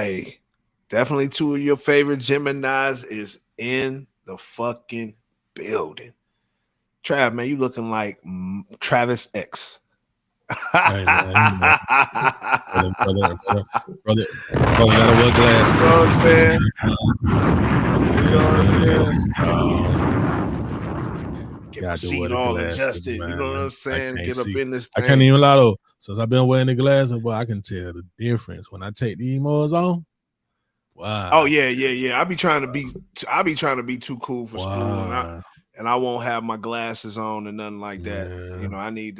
Hey, definitely two of your favorite Geminis is in the fucking building. Trav, man, you looking like Travis X. Hey man, you know, brother, gotta wear glasses. You know what I'm saying? You know Yeah, what I'm man. saying? Get my Gotta wear seat the all glasses, adjusted. You know what I'm man. I saying? can't Get up see. in this I can't thing. even lie though. Since I've been wearing the glasses, boy, I can tell the difference when I take these modes on. Wow. Oh yeah. I be trying to be too cool for school, and I won't have my glasses on and nothing like that. Man. You know, I need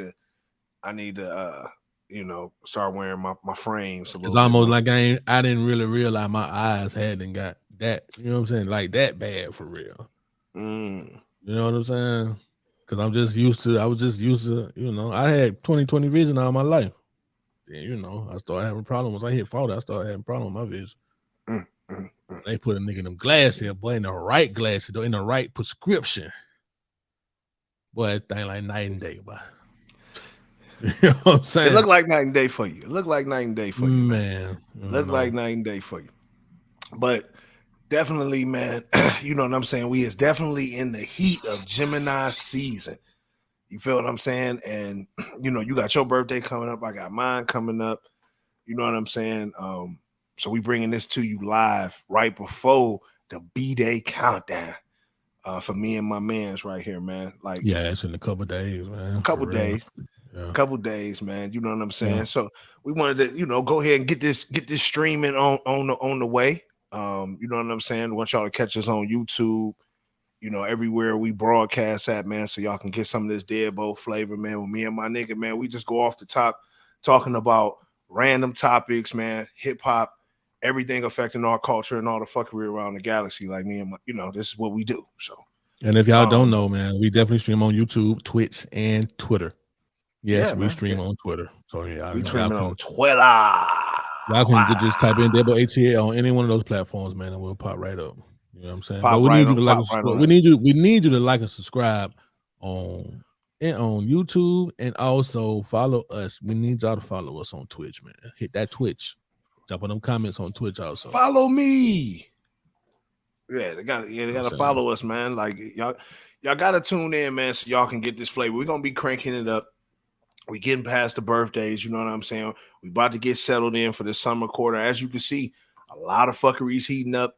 to start wearing my frames a It's little bit almost more. like I didn't really realize my eyes hadn't got that, you know what I'm saying? Like that bad for real. You know what I'm saying? Because I was just used to, I had 20/20 vision all my life. Then, I started having problems. Once I hit 40, I started having problems with my vision. They put a nigga in them glasses, boy, in the right glasses, though, in the right prescription. Boy, that thing like night and day, boy. You know what I'm saying? It looked like night and day for you. It looked like night and day for you, man. Looked like night and day for you. But definitely, man, you know what I'm saying? We is definitely in the heat of Gemini season. You feel what I'm saying? And you got your birthday coming up. I got mine coming up. You know what I'm saying? So we bringing this to you live right before the B-Day countdown. For me and my man's right here, man. Like, yeah, it's in a couple days, man. A couple days, man. You know what I'm saying? Yeah. So we wanted to, go ahead and get this streaming on the way. You know what I'm saying? I want y'all to catch us on YouTube, everywhere we broadcast at, man, so y'all can get some of this DeadBolt flavor, man. With me and my nigga, man, we just go off the top talking about random topics, man, hip hop, everything affecting our culture and all the fuckery around the galaxy. Like me and my, this is what we do. So, and if y'all don't know, man, we definitely stream on YouTube, Twitch, and Twitter. Yes, we stream on Twitter. So yeah, we streaming on Twitter. Y'all can just type in DeadBolt ATL on any one of those platforms, man, and we'll pop right up. You know what I'm saying? But we need you to like and subscribe. We need you to like and subscribe on YouTube, and also follow us. We need y'all to follow us on Twitch, man. Hit that Twitch. Drop on them comments on Twitch also. Follow me. Yeah, they gotta follow us, man. Like y'all gotta tune in, man, so y'all can get this flavor. We're gonna be cranking it up. We getting past the birthdays, you know what I'm saying? We about to get settled in for the summer quarter. As you can see, a lot of fuckery's heating up,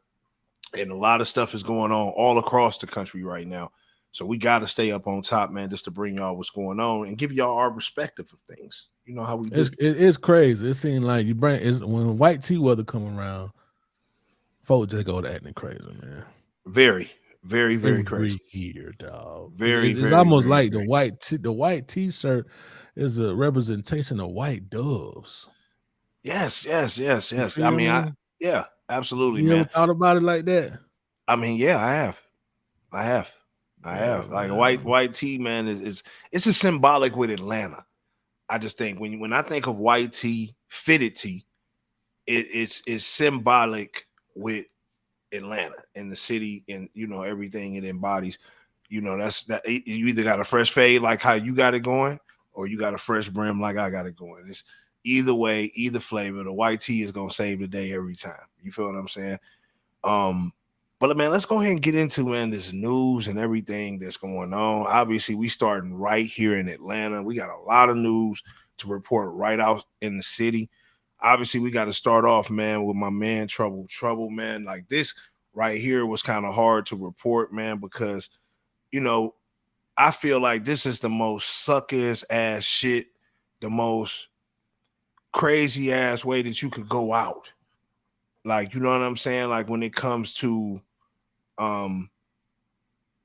and a lot of stuff is going on all across the country right now. So we got to stay up on top, man, just to bring y'all what's going on and give y'all our perspective of things. You know how we do. It's crazy. It seems like when white tea weather come around, folks just go to acting crazy, man. Very, very, very every crazy. Year, dog. It's very, almost very, like very. The white T-shirt is a representation of white doves. Yes. I mean, yeah, absolutely, you man. Ever thought about it like that? I mean, yeah, I have. Like a white tee, man, is it's a symbolic with Atlanta. I just think when I think of white tee, fitted tee, it's symbolic with Atlanta and the city and everything it embodies. That's that you either got a fresh fade like how you got it going, or you got a fresh brim like I got it going. It's either way, either flavor. The white tee is gonna save the day every time. You feel what I'm saying? But man, let's go ahead and get into this news and everything that's going on. Obviously, we starting right here in Atlanta. We got a lot of news to report right out in the city. Obviously, we got to start off, man, with my man Trouble, man. Like this right here was kind of hard to report, man, because I feel like this is the most suckers ass shit, the most crazy ass way that you could go out. Like, you know what I'm saying? Like when it comes to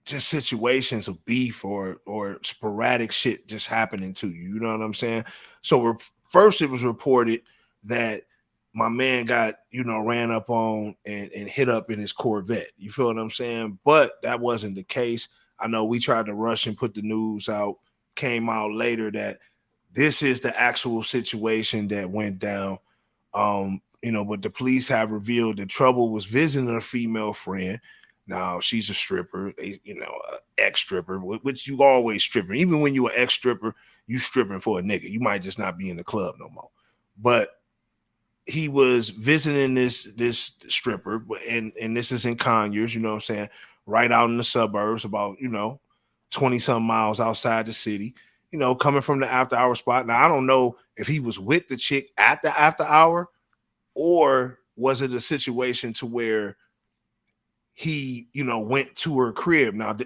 just situations of beef or sporadic shit just happening to you. You know what I'm saying? So first it was reported that my man got, ran up on and hit up in his Corvette. You feel what I'm saying? But that wasn't the case. I know we tried to rush and put the news out, came out later that this is the actual situation that went down. But the police have revealed that Trouble was visiting a female friend. Now she's a stripper, ex-stripper, which you always stripping. Even when you're an ex-stripper, you stripping for a nigga. You might just not be in the club no more. But he was visiting this stripper, and this is in Conyers, you know what I'm saying, right out in the suburbs, about 20 some miles outside the city. Coming from the after hour spot. Now I don't know if he was with the chick at the after hour, or was it a situation to where he went to her crib. Now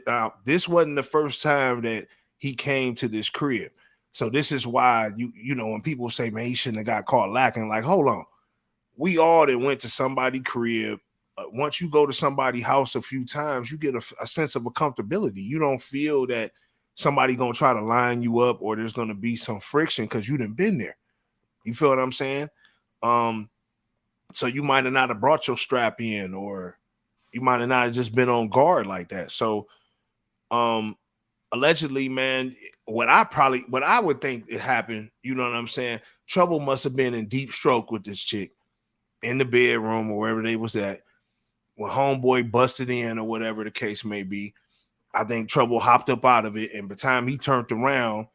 this wasn't the first time that he came to this crib. So this is why when people say, man, he shouldn't have got caught lacking, like, hold on, we all that went to somebody's crib. Once you go to somebody's house a few times, you get a sense of a comfortability. You don't feel that somebody gonna try to line you up, or there's gonna be some friction because you done been there. You feel what I'm saying? So you might have not have brought your strap in, or you might have not just been on guard like that. So allegedly, man, what I would think it happened, you know what I'm saying? Trouble must have been in deep stroke with this chick in the bedroom or wherever they was at when homeboy busted in, or whatever the case may be. I think Trouble hopped up out of it, and by the time he turned around,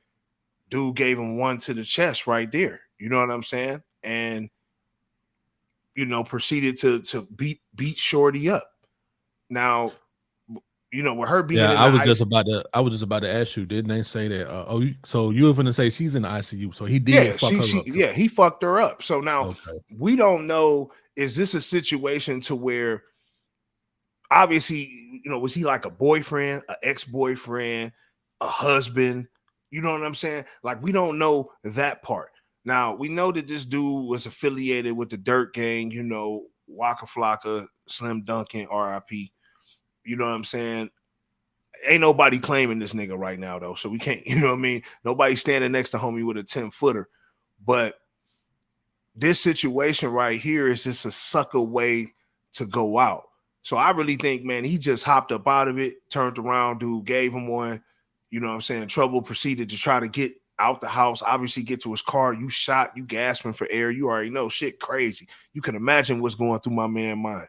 dude gave him one to the chest right there. You know what I'm saying? And proceeded to beat Shorty up. Now, with her being in the I was just about to ask you, didn't they say that? So you were going to say she's in the ICU, so he did fuck her up. Yeah, he fucked her up. So now we don't know, is this a situation to where, obviously, was he like a boyfriend, an ex-boyfriend, a husband? You know what I'm saying? Like, we don't know that part. Now, we know that this dude was affiliated with the Dirt Gang, Waka Flocka, Slim Duncan, RIP. You know what I'm saying? Ain't nobody claiming this nigga right now, though. So we can't, you know what I mean? Nobody's standing next to homie with a 10-footer. But this situation right here is just a sucker way to go out. So I really think, man, he just hopped up out of it, turned around, dude, gave him one. You know what I'm saying? Trouble proceeded to try to get out the house, obviously get to his car. You shot, you gasping for air. You already know shit crazy. You can imagine what's going through my man's mind.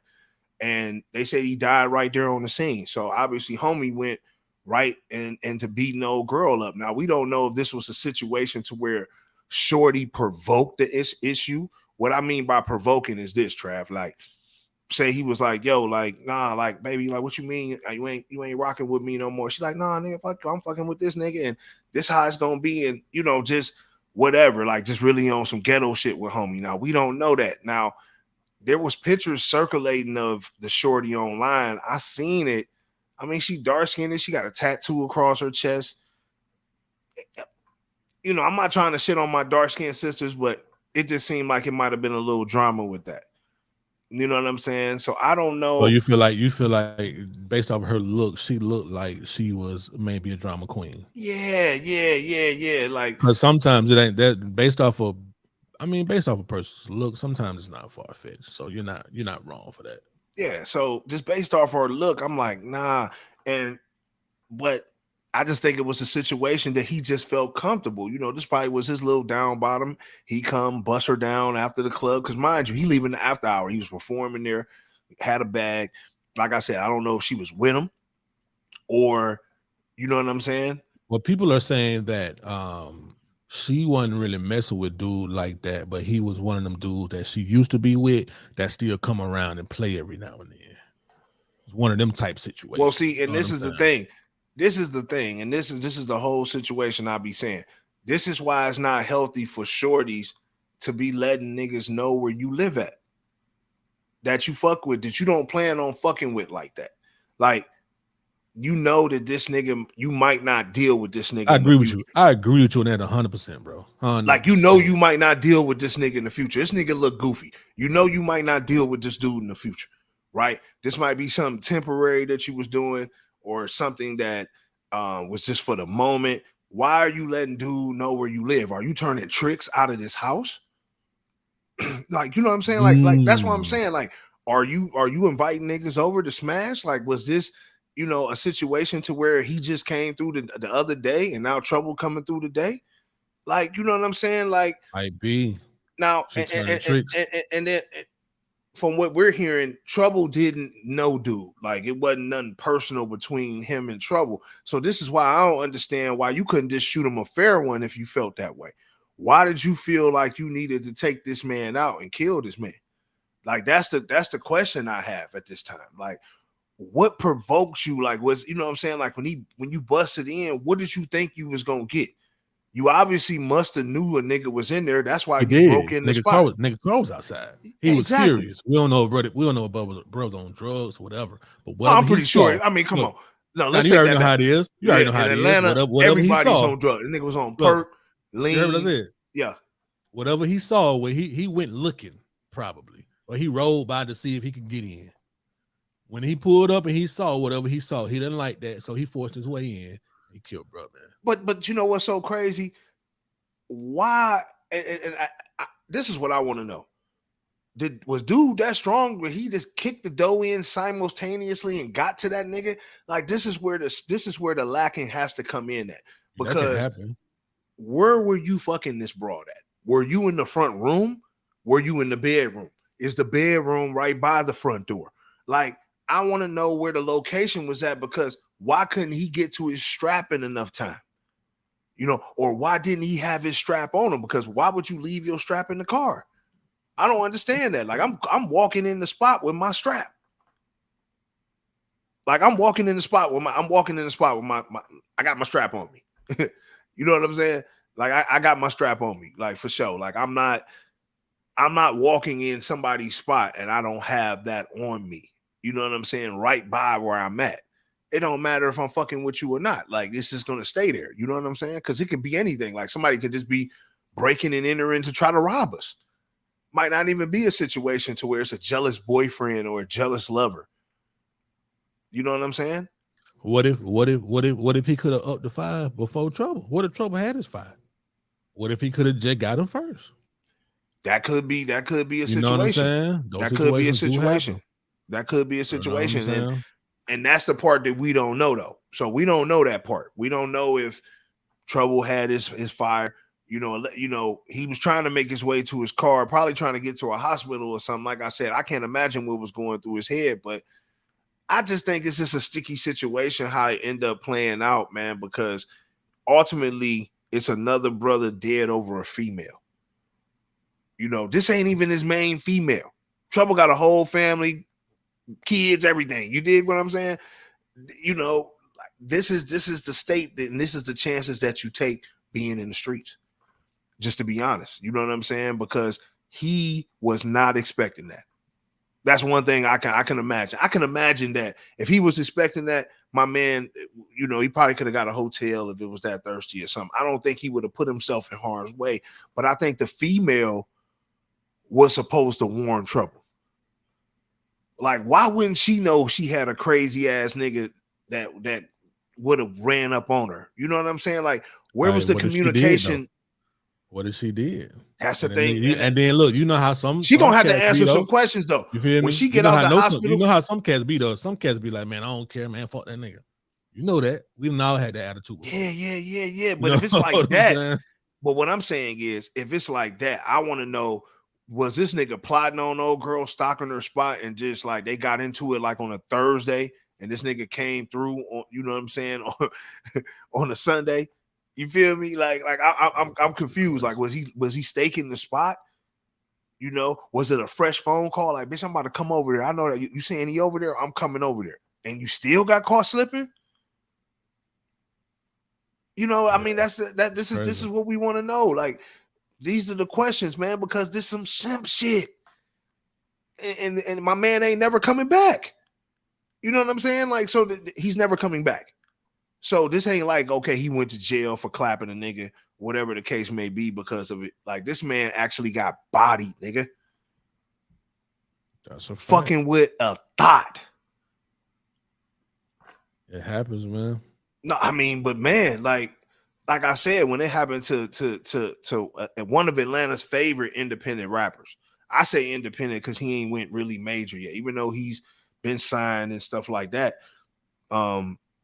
And they said he died right there on the scene. So obviously homie went right and to beating the old girl up. Now, we don't know if this was a situation to where Shorty provoked the issue. What I mean by provoking is this, Trav. Like, say he was like, yo, like, nah, like, baby, like, what you mean? You ain't rocking with me no more. She's like, nah, nigga, fuck, I'm fucking with this nigga, and this how it's gonna be, and just whatever, like, just really on some ghetto shit with homie. Now, we don't know that. Now, there was pictures circulating of the Shorty online. I seen it. I mean, she dark-skinned. She got a tattoo across her chest. I'm not trying to shit on my dark-skinned sisters, but it just seemed like it might have been a little drama with that. You know what I'm saying? So I don't know. So you feel like based off her look, she looked like she was maybe a drama queen. Yeah. Like, because sometimes it ain't that based off of a person's look. Sometimes it's not far fetched. So you're not wrong for that. Yeah. So just based off her look, I'm like, nah. But I just think it was a situation that he just felt comfortable. This probably was his little down bottom. He come bust her down after the club. Because mind you, he leaving the after hour. He was performing there, had a bag. Like I said, I don't know if she was with him or, you know what I'm saying? Well, people are saying that she wasn't really messing with dude like that, but he was one of them dudes that she used to be with that still come around and play every now and then. It's one of them type situations. Well, see, and this is the thing. This is the thing, and this is the whole situation I be saying. This is why it's not healthy for shorties to be letting niggas know where you live at, that you fuck with, that you don't plan on fucking with like that. Like, that this nigga, you might not deal with this nigga. I agree with you. I agree with you on that 100%, bro. 100%. Like, you might not deal with this nigga in the future. This nigga look goofy. You might not deal with this dude in the future, right? This might be something temporary that you was doing, or something that was just for the moment. Why are you letting dude know where you live? Are you turning tricks out of this house? Like, you know what I'm saying? Like that's what I'm saying. Like, are you inviting niggas over to smash? Like, was this, a situation to where he just came through the other day and now trouble coming through today? Like, you know what I'm saying? Like, might be. Now, and then from what we're hearing, Trouble didn't know dude. Like, it wasn't nothing personal between him and Trouble. So this is why I don't understand why you couldn't just shoot him a fair one if you felt that way. why did you feel like you needed to take this man out and kill this man? Like that's the question I have at this time. Like, what provoked you? Like, was you know what I'm saying? Like when you busted in, what did you think you was gonna get? You obviously must have knew a nigga was in there. That's why you broke in the spot. Nigga Carl was outside. He was Exactly. furious. We don't know, brother. We don't know about brothers on drugs or whatever. But Oh, whatever I'm he pretty saw, sure. I mean, come on. No, now let's you take already that know back. how it is. You Yeah, already know how in it is. Atlanta, Whatever he everybody's saw, on drugs. The nigga was on look, perk, lean. you heard what I said? Yeah. Whatever he saw, where he went looking probably, or he rolled by to see if he could get in. When he pulled up and he saw whatever he saw, he didn't like that, so he forced his way in. He killed bro, man. But you know what's so crazy? Why? And this is what I want to know. Was dude that strong where he just kicked the dough in simultaneously and got to that nigga? Like this is where the lacking has to come in at, That can because happen. where were you fucking this broad at? Were you in the front room? Were you in the bedroom? Is the bedroom right by the front door? Like, I want to know where the location was at, because why couldn't he get to his strap in enough time? You know, or why didn't he have his strap on him? Because why would you leave your strap in the car? I don't understand that. Like, I'm walking in the spot with my strap. Like, I'm walking in the spot with my I got my strap on me. You know what I'm saying? Like, I got my strap on me, like, for sure. Like, I'm not walking in somebody's spot and I don't have that on me. You know what I'm saying? Right by where I'm at. It don't matter if I'm fucking with you or not. Like, it's just gonna stay there. You know what I'm saying? Because it could be anything. Like, somebody could just be breaking and entering to try to rob us. Might not even be a situation to where it's a jealous boyfriend or a jealous lover. You know what I'm saying? What if he could have upped the 5 before Trouble? What if Trouble had his 5? What if he could have just got him first? That could be a situation. You know what I'm saying? Those That could be a situations do situation. happen. That could be a situation. You know and that's the part that we don't know, though. So we don't know that part. We don't know if Trouble had his fire. You know, he was trying to make his way to his car, probably trying to get to a hospital or something. Like I said, I can't imagine what was going through his head, but I just think it's just a sticky situation how it ended up playing out, man, because ultimately it's another brother dead over a female. You know, this ain't even his main female. Trouble got a whole family, kids, everything. You dig what I'm saying? You know, this is the state that, and this is the chances that you take being in the streets. Just to be honest, you know what I'm saying? Because he was not expecting that. That's one thing I can imagine. I can imagine that if he was expecting that, my man, you know, he probably could have got a hotel if it was that thirsty or something. I don't think he would have put himself in harm's way. But I think the female was supposed to warn Trouble. Like, why wouldn't she know she had a crazy ass nigga that would have ran up on her? You know what I'm saying? Like, where was the communication? What if she did? That's the thing. And then look, you know how some gonna have to answer some questions though. You feel me? When she get out the hospital, you know how some cats be though. Some cats be like, man, I don't care, man. Fuck that nigga. You know that. We've all had that attitude before. Yeah. But if it's like that, but what I'm saying is, if it's like that, I want to know, was this nigga plotting on old girl, stalking her spot, and just like they got into it like on a Thursday, and this nigga came through on, you know what I'm saying, on a Sunday. You feel me? Like I'm confused. Like, was he staking the spot? You know, was it a fresh phone call? Like, bitch, I'm about to come over there. I know that you saying he over there. I'm coming over there, and you still got caught slipping. You know, I mean, this is what we want to know. Like, these are the questions, man, because this some simp shit, and my man ain't never coming back. You know what I'm saying? Like, so he's never coming back. So this ain't like, okay, he went to jail for clapping a nigga, whatever the case may be because of it. Like, this man actually got bodied, nigga. That's a fact. Fucking with a thought. It happens, man. No, I mean, but man, like I said, when it happened to one of Atlanta's favorite independent rappers, I say independent because he ain't went really major yet, even though he's been signed and stuff like that.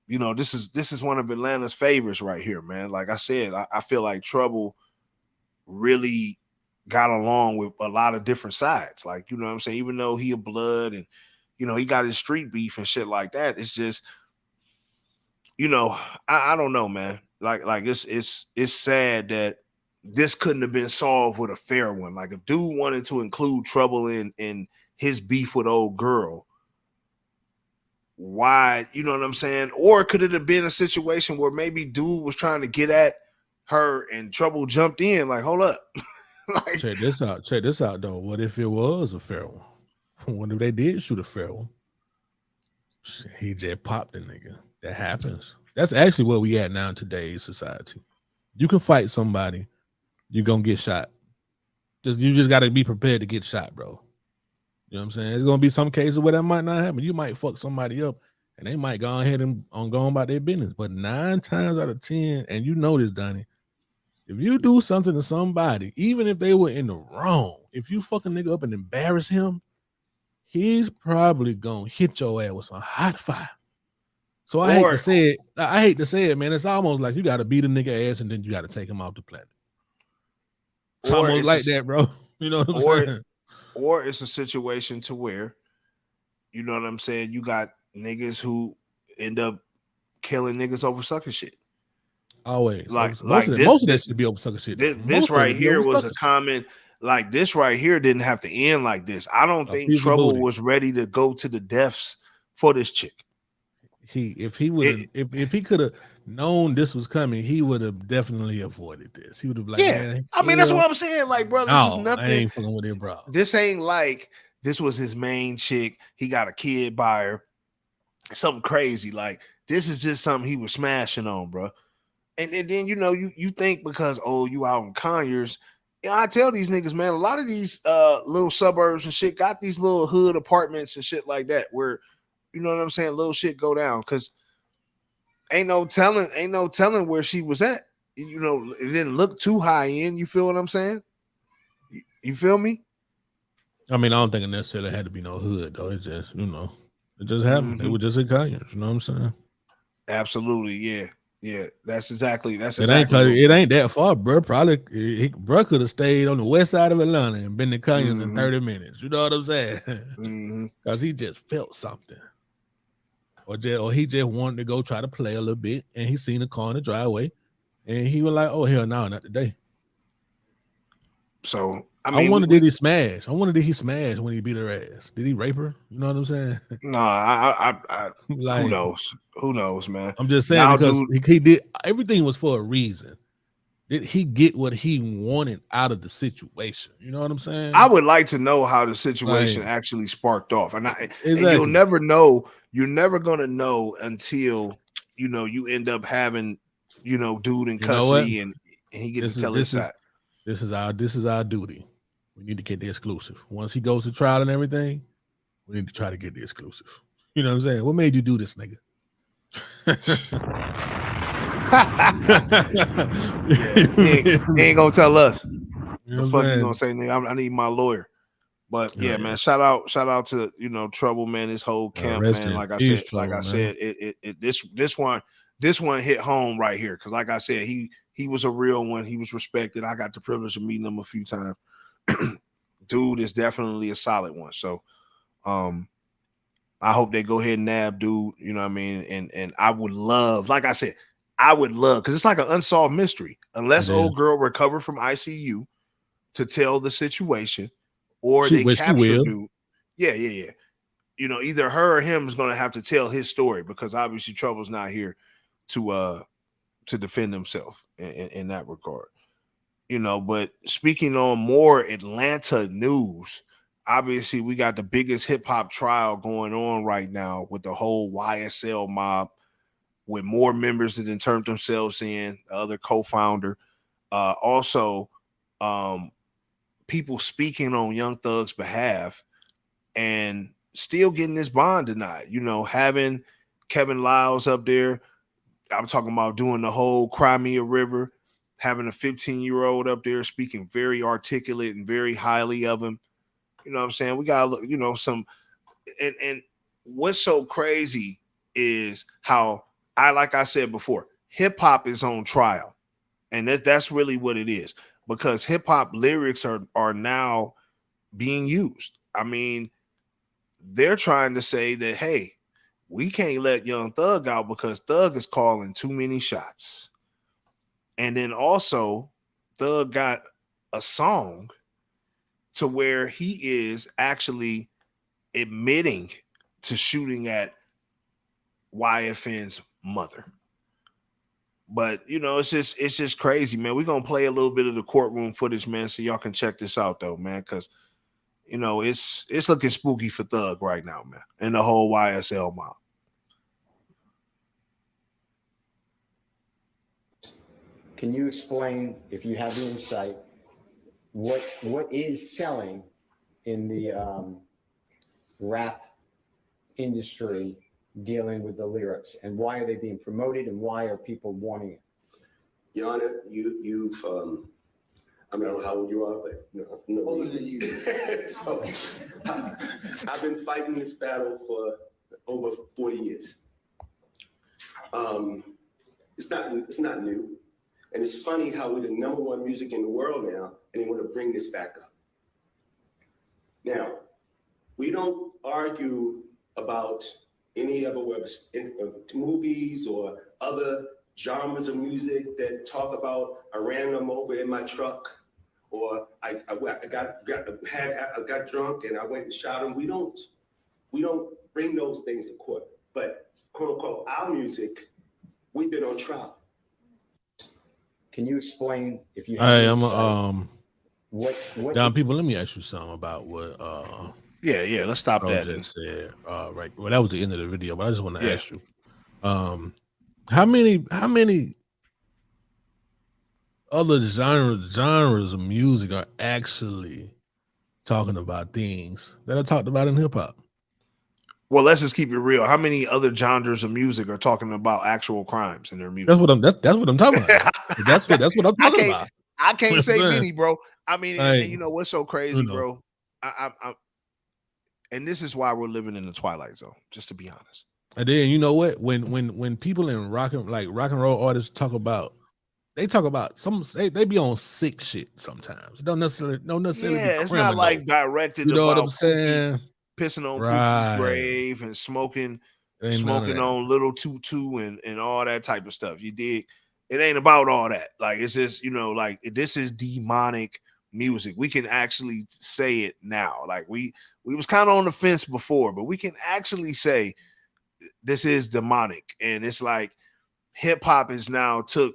You know, this is one of Atlanta's favorites right here, man. Like I said, I feel like Trouble really got along with a lot of different sides. Like, you know what I'm saying? Even though he a blood and, you know, he got his street beef and shit like that. It's just, you know, I don't know, man. Like it's sad that, this couldn't have been solved with a fair one. Like if dude wanted to include trouble in his beef with old girl, why, you know what I'm saying? Or could it have been a situation where maybe dude was trying to get at her and trouble jumped in? Like, hold up. Like, check this out. Check this out though. What if it was a fair one? What if they did shoot a fair one? He just popped the nigga. That happens. That's actually where we at now in today's society. You can fight somebody, you're gonna get shot. You just gotta be prepared to get shot, bro. You know what I'm saying? There's gonna be some cases where that might not happen. You might fuck somebody up and they might go ahead and go on about their business. But 9 times out of 10, and you know this, Donnie, if you do something to somebody, even if they were in the wrong, if you fuck a nigga up and embarrass him, he's probably gonna hit your ass with some hot fire. So I hate to say it, man. It's almost like you gotta beat a nigga ass and then you gotta take him off the planet. It's almost like that, bro. You know what I'm saying? Or it's a situation to where, you know what I'm saying, you got niggas who end up killing niggas over sucker shit. Always. Most of that should be over sucker shit. This right here was a comment. Like this right here didn't have to end like this. I don't think Trouble was ready to go to the deaths for this chick. If he could have known this was coming, he would have definitely avoided this. He would have I mean, that's what I'm saying. Like, bro, this is nothing. I ain't fucking with it, bro. This ain't like this was his main chick. He got a kid by her. Something crazy. Like, this is just something he was smashing on, bro. And then you think because you out in Conyers. I tell these niggas, man, a lot of these little suburbs and shit got these little hood apartments and shit like that where, you know what I'm saying, little shit go down because ain't no telling where she was at. You know, it didn't look too high end. You feel what I'm saying? You feel me? I mean, I don't think it necessarily had to be no hood though. It's just, it just happened. They were just in Conyers. You know what I'm saying? Absolutely, yeah. Yeah, that's exactly. It ain't that far, bro. Probably, bro could have stayed on the west side of Atlanta and been to Conyers in 30 minutes. You know what I'm saying? Because he just felt something, or he just wanted to go try to play a little bit, and he seen a car in the driveway, and he was like, "Oh hell no, not today." So I wonder did he smash? I wonder did he smash when he beat her ass? Did he rape her? You know what I'm saying? No, I like, who knows? Who knows, man? I'm just saying now, because he did everything was for a reason. Did he get what he wanted out of the situation? You know what I'm saying? I would like to know how the situation actually sparked off, and you'll never know. You're never gonna know until you end up having dude in custody and he gets to tell his side. This is our duty. We need to get the exclusive. Once he goes to trial and everything, we need to try to get the exclusive. You know what I'm saying? What made you do this, nigga? He ain't gonna tell us. The fuck you gonna say, nigga? I need my lawyer. But yeah, man. Shout out to Trouble, man. This whole camp, man. Like I said, this one hit home right here because, like I said, he was a real one. He was respected. I got the privilege of meeting him a few times. Dude is definitely a solid one. So, I hope they go ahead and nab dude. You know what I mean? And I would love, like I said, because it's like an unsolved mystery. Unless old girl recovered from ICU to tell the situation, or they capture dude. Yeah. Either her or him is going to have to tell his story because obviously Trouble's not here to defend himself in that regard. But speaking on more Atlanta news, obviously we got the biggest hip hop trial going on right now with the whole YSL mob, with more members that turned themselves in, the other co-founder. Also, people speaking on Young Thug's behalf and still getting this bond denied. Having Kevin Lyles up there. I'm talking about doing the whole Crimea River, having a 15-year-old up there speaking very articulate and very highly of him. You know what I'm saying? We got to look, some, and what's so crazy is how like I said before, hip hop is on trial. And that's really what it is, because hip hop lyrics are now being used. I mean, they're trying to say that, hey, we can't let Young Thug out because Thug is calling too many shots. And then also Thug got a song to where he is actually admitting to shooting at YFN's mother. But it's just crazy, man. We're gonna play a little bit of the courtroom footage, man, so y'all can check this out though, man, because it's looking spooky for Thug right now, man, and the whole YSL mob. Can you explain, if you have the insight, what is selling in the rap industry dealing with the lyrics, and why are they being promoted, and why are people wanting it? Your Honor, you've I don't know how old you are, but no older than you. So I've been fighting this battle for over 40 years. It's not new. And it's funny how we're the #1 music in the world now, and they want to bring this back up. Now, we don't argue about any other movies or other genres of music that talk about I ran them over in my truck, or I got drunk and I went and shot him. We don't bring those things to court. But quote unquote, our music, we've been on trial. Can you explain, if you have what down people, let me ask you something about what yeah, let's stop that. Just said right. Well, that was the end of the video, but I just want to ask you, how many other genres of music are actually talking about things that are talked about in hip hop? Well, let's just keep it real. How many other genres of music are talking about actual crimes in their music? That's what I'm talking about. that's what I'm talking about. I can't say many, bro. I mean, and you know what's so crazy, bro? And this is why we're living in the twilight zone, just to be honest. And then you know what? When people in rock and roll artists talk about they be on sick shit sometimes. Don't necessarily yeah, it's not like directed. You know what I'm saying? Pissing on Pookie's grave and smoking on Little Tutu and all that type of stuff. You dig? It ain't about all that. Like, it's just, like, this is demonic music. We can actually say it now. Like, we was kind of on the fence before, but we can actually say this is demonic. And it's like hip hop is now took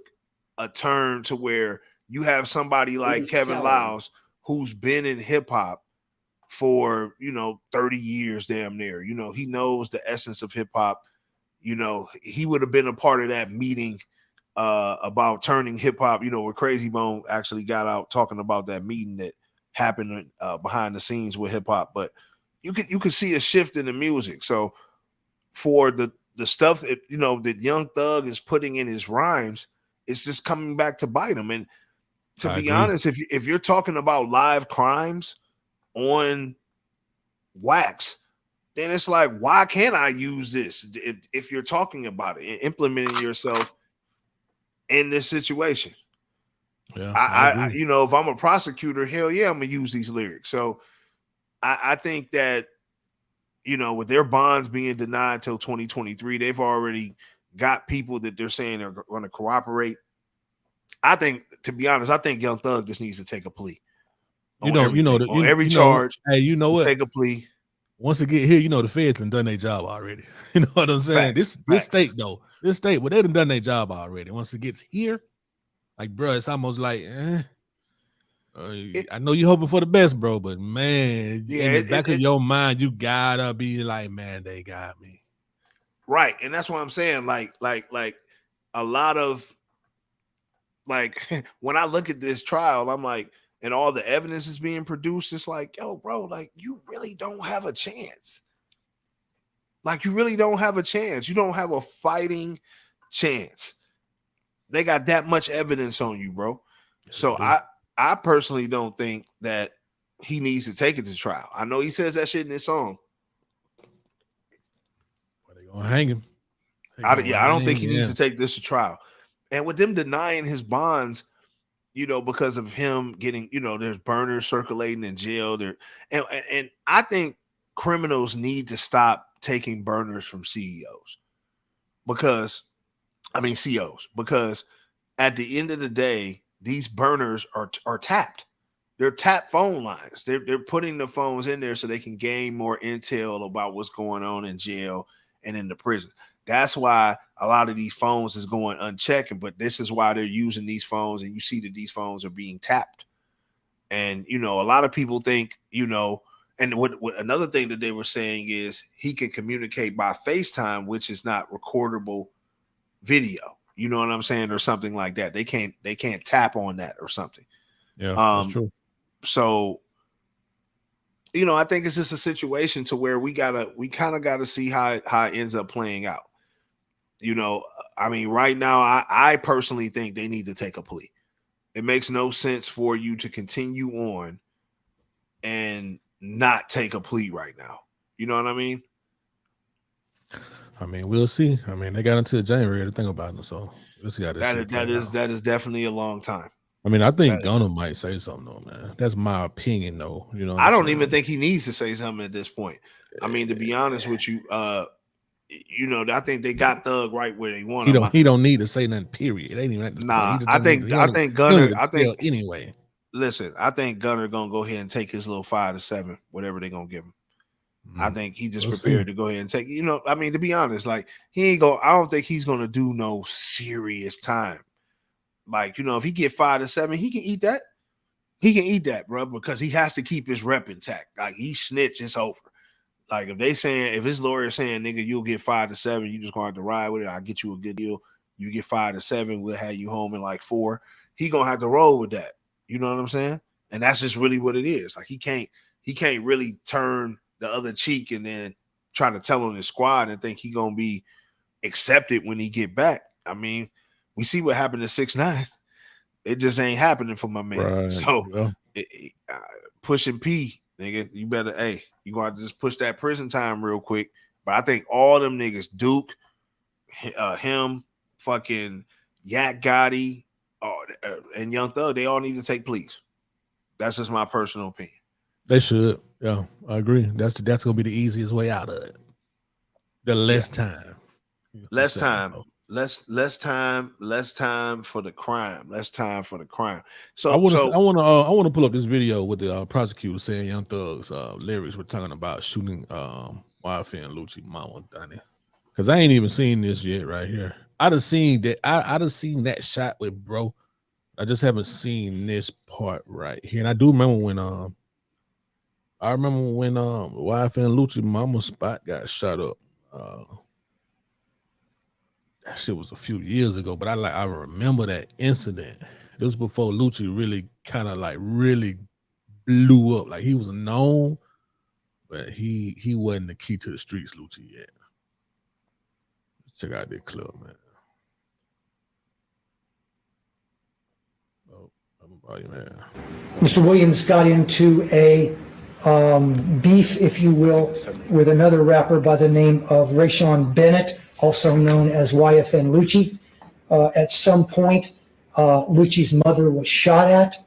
a turn to where you have somebody like Kevin Lyles who's been in hip hop for 30 years damn near. He knows the essence of hip hop. He would have been a part of that meeting about turning hip hop, where Crazy Bone actually got out talking about that meeting that happened behind the scenes with hip hop. But you could see a shift in the music. So for the stuff that that Young Thug is putting in his rhymes, it's just coming back to bite him. And to be honest, if you're talking about live crimes on wax, then it's like, why can't I use this? If you're talking about it and implementing yourself in this situation, I if I'm a prosecutor, hell yeah, I'm gonna use these lyrics. So I think that with their bonds being denied till 2023, they've already got people that they're saying are going to cooperate. I think, to be honest, Young Thug just needs to take a plea. Every charge. Hey, you know what? Take a plea. Once it get here, the feds done their job already. You know what I'm saying? Facts. This state, well, they done their job already. Once it gets here, like, bro, it's almost like, I know you're hoping for the best, bro, but man, in the back of your mind, you gotta be like, man, they got me. Right. And that's what I'm saying. Like a lot of, like, when I look at this trial, I'm like, and all the evidence is being produced, it's like, yo, bro, like, you really don't have a chance. Like, you really don't have a chance. You don't have a fighting chance. They got that much evidence on you, bro. So I personally don't think that he needs to take it to trial. I know he says that shit in his song. But they gonna hang him. I don't think he needs to take this to trial. And with them denying his bonds, because of him getting, there's burners circulating in jail there. And I think criminals need to stop taking burners from COs because at the end of the day, these burners are tapped. They're tapped phone lines. They're putting the phones in there so they can gain more intel about what's going on in jail and in the prison. That's why a lot of these phones is going unchecked. But this is why they're using these phones, and you see that these phones are being tapped. And a lot of people think, and what another thing that they were saying is he can communicate by FaceTime, which is not recordable video. You know what I'm saying, or something like that. They can't tap on that or something. Yeah, that's true. So, I think it's just a situation to where we kind of gotta see how it ends up playing out. I mean, right now, I personally think they need to take a plea. It makes no sense for you to continue on and not take a plea right now. You know what I mean? I mean, we'll see. I mean, they got until January to think about it, so we'll see how this shit plays out. That is definitely a long time. I mean, I think Gunner might say something though, man. That's my opinion, though. I don't even think he needs to say something at this point. I mean, to be honest with you, I think they got Thug right where they want him. He don't need to say nothing. Period. It ain't even at this point. I think Gunner. Anyway. Listen, I think Gunner gonna go ahead and take his little 5 to 7, whatever they're gonna give him. I think he just prepared to go ahead and take. I mean, to be honest, like he ain't gonna. I don't think he's gonna do no serious time. Like, if he get 5 to 7, he can eat that. He can eat that, bro, because he has to keep his rep intact. Like, he snitch, it's over. Like, if his lawyer saying, nigga, you'll get 5 to 7, you just gonna have to ride with it. I'll get you a good deal. You get 5 to 7, we'll have you home in like 4. He gonna have to roll with that. You know what I'm saying? And that's just really what it is. Like, he can't really turn the other cheek and then try to tell on his squad and think he gonna be accepted when he get back. I mean, we see what happened to 6ix9ine. It just ain't happening for my man. Right, so pushing P, nigga, you better, you gonna have to just push that prison time real quick. But I think all them niggas, Duke, him, fucking Yak Gotti, and Young Thug, they all need to take pleas. That's just my personal opinion. They should. Yeah, I agree. That's gonna be the easiest way out of it. The less time. Less time for the crime. Less time for the crime. So I want to pull up this video with the prosecutor saying Young Thug's lyrics were talking about shooting YFN and Lucci Mama Donnie. Because I ain't even seen this yet right here. I'd have seen that. I'd have seen that shot with bro. I just haven't seen this part right here. And I do remember when YFN and Lucci Mama spot got shot up. That shit was a few years ago, but I remember that incident. This was before Lucci really kind of like really blew up. Like he was known, but he wasn't the key to the streets, Lucci, yet. Let's check out that clip, man. Man. Mr. Williams got into a beef, if you will, with another rapper by the name of Rayshawn Bennett, also known as YFN Lucci. At some point, Lucci's mother was shot at,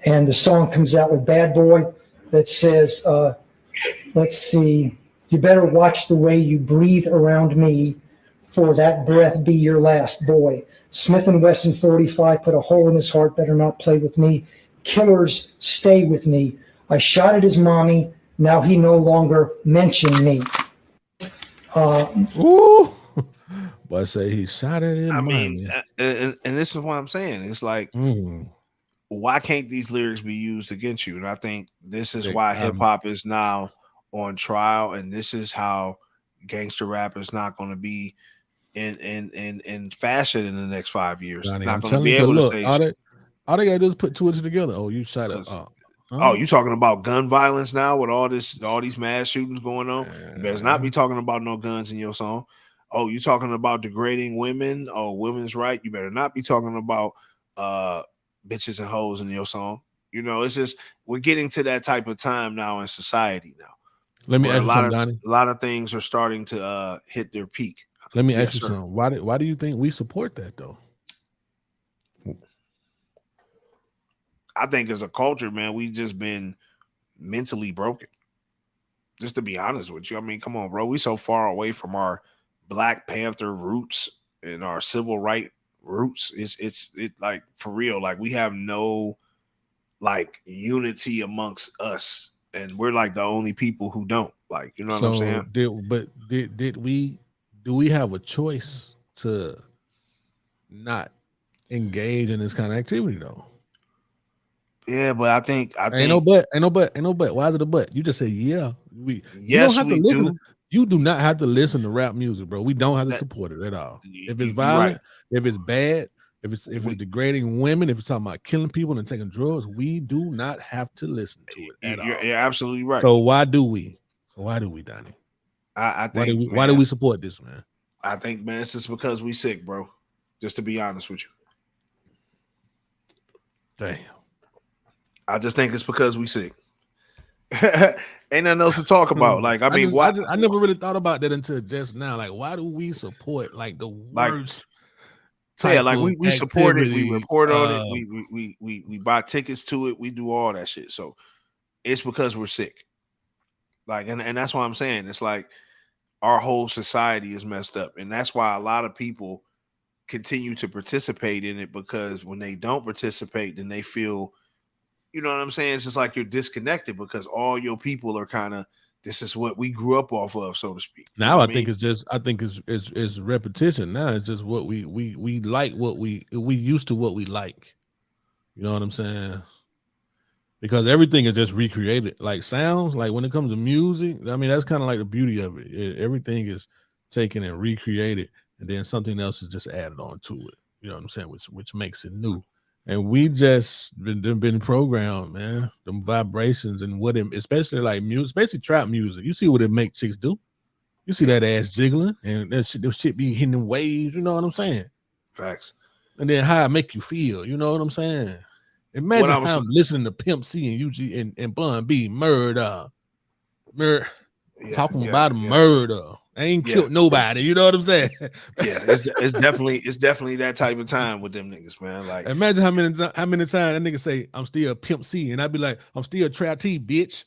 and the song comes out with Bad Boy that says, let's see, you better watch the way you breathe around me, for that breath be your last, boy. Smith & Wesson 45 put a hole in his heart, better not play with me. Killers stay with me. I shot at his mommy, now he no longer mentioned me. Ooh. But I say he shot at his mommy. And this is what I'm saying. It's like, why can't these lyrics be used against you? And I think this is why hip hop is now on trial, and this is how gangster rap is not going to be in fashion in the next 5 years. Johnny, not I'm going to telling be you, able look, to all say. they gotta do is put 2 and 2 together. Oh, you shot at. Oh, you talking about gun violence now with all these mass shootings going on? You better not be talking about no guns in your song. Oh, you talking about degrading women or women's right? You better not be talking about bitches and hoes in your song. It's just we're getting to that type of time now in society now. Let me ask you something, Donnie. A lot of things are starting to hit their peak. Let me ask you something. Why do you think we support that though? I think as a culture, man, we've just been mentally broken. Just to be honest with you. I mean, come on, bro. We so far away from our Black Panther roots and our civil rights roots. It's like for real. Like we have no like unity amongst us, and we're like the only people who don't. Like, you know what I'm saying? Do we have a choice to not engage in this kind of activity though? Yeah, but I think Ain't no but. Why is it a but? You just say yeah. You don't yes, have to we listen. do. You do not have to listen to rap music, bro. We don't have to support it at all. If it's violent, if it's bad, if it's degrading women, if it's talking about killing people and taking drugs, we do not have to listen to it at all. You're absolutely right. So why do we, Donnie? I think why do we support this, man? I think, man, it's just because we sick, bro. Just to be honest with you. Damn. I just think it's because we sick. Ain't nothing else to talk about. Like, I mean, I never really thought about that until just now. Like, why do we support like the worst? Like we support it, we report on it, we buy tickets to it, we do all that shit. So it's because we're sick. Like, and that's why I'm saying it's like our whole society is messed up, and that's why a lot of people continue to participate in it, because when they don't participate, then they feel, you know what I'm saying? It's just like you're disconnected because all your people are kind of, this is what we grew up off of, so to speak. Now I think it's repetition. Now it's just what we like, what we used to what we like. You know what I'm saying? Because everything is just recreated. Like sounds, like when it comes to music, I mean, that's kind of like the beauty of it. Everything is taken and recreated, and then something else is just added on to it. You know what I'm saying? Which makes it new. And we just been programmed, man. Them vibrations and what it, especially like music, especially trap music. You see what it make chicks do. You see that ass jiggling and that shit be hitting them waves. You know what I'm saying? Facts. And then how it make you feel. You know what I'm saying? Imagine how I'm listening to Pimp C and UG and Bun B murder, talking about murder. I ain't killed nobody. You know what I'm saying? Yeah, it's definitely that type of time with them niggas, man. Like, imagine how many times that nigga say I'm still Pimp C, and I'd be like, I'm still Trav T, bitch.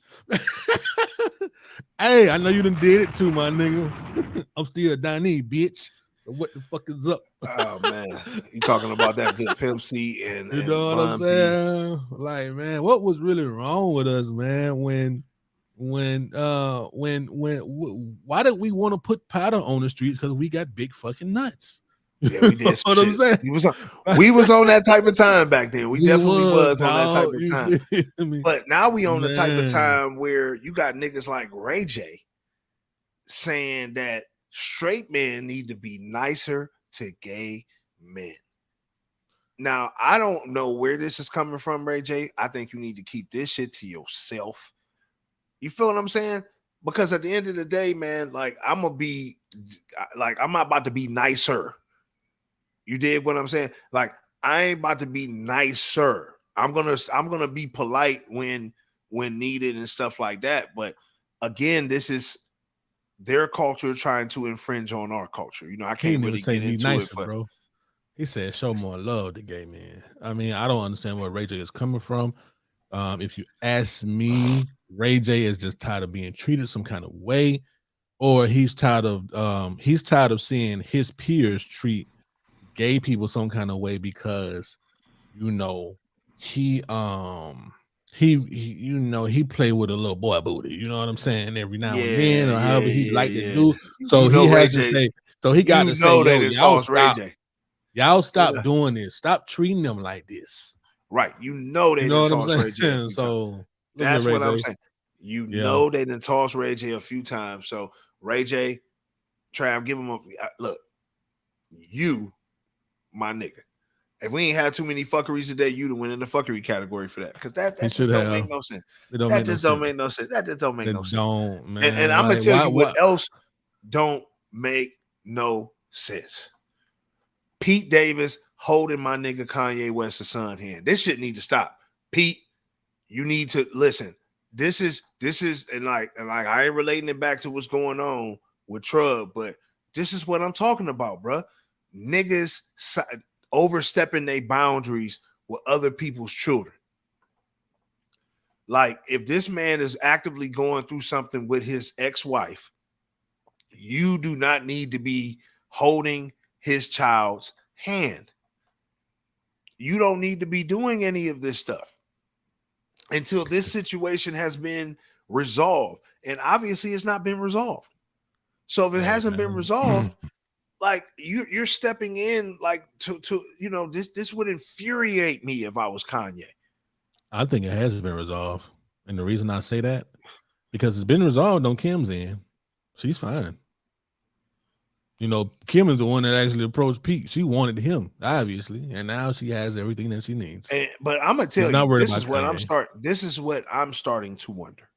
Hey, I know you done did it too, my nigga. I'm still Donnie, bitch. So what the fuck is up? Oh man, you talking about that good Pimp C and you know what I'm saying? Like, man, what was really wrong with us, man? Why did we want to put powder on the streets? Because we got big fucking nuts. Yeah, we did. What I'm saying? We was on that type of time back then. We definitely was on that type of time. But now we on the type of time where you got niggas like Ray J saying that straight men need to be nicer to gay men. Now, I don't know where this is coming from, Ray J. I think you need to keep this shit to yourself. You feel what I'm saying? Because at the end of the day, man, like I'm not about to be nicer. You did what I'm saying? Like I ain't about to be nicer. I'm gonna be polite when needed and stuff like that. But again, this is their culture trying to infringe on our culture. You know, I can't really get into nicer, it, bro. He said, "Show more love to gay men." I mean, I don't understand where Ray J is coming from. If you ask me, Ray J is just tired of being treated some kind of way, or he's tired of seeing his peers treat gay people some kind of way because, you know, he played with a little boy booty. You know what I'm saying? Every now and then, or however he like to do. So he has to say. So he got to say, "Yo, y'all stop doing this. Stop treating them like this." Right. You know they didn't toss Ray J. So that's what I'm saying. You know they didn't toss Ray J a few times. So Ray J, Trav, give him a look. You, my nigga. If we ain't had too many fuckeries today, you'd have went in the fuckery category for that. Because that just don't make no sense. That just don't make no sense. That just don't make no sense. Man. And I'm gonna tell you what else don't make no sense. Pete Davis holding my nigga Kanye West's son hand. This shit need to stop. Pete, you need to listen. This is and like I ain't relating it back to what's going on with Trav, but this is what I'm talking about, bro. Niggas overstepping their boundaries with other people's children. Like if this man is actively going through something with his ex-wife, you do not need to be holding his child's hand. you don't need to be doing any of this stuff until this situation has been resolved. And obviously it's not been resolved. So if it hasn't been resolved, like you're stepping in like to this would infuriate me if I was Kanye. I think it has been resolved. And the reason I say that, because it's been resolved on Kim's end. She's fine. Kim is the one that actually approached Pete. She wanted him, obviously, and now she has everything that she needs. But I'm gonna tell you, this is what I'm starting to wonder.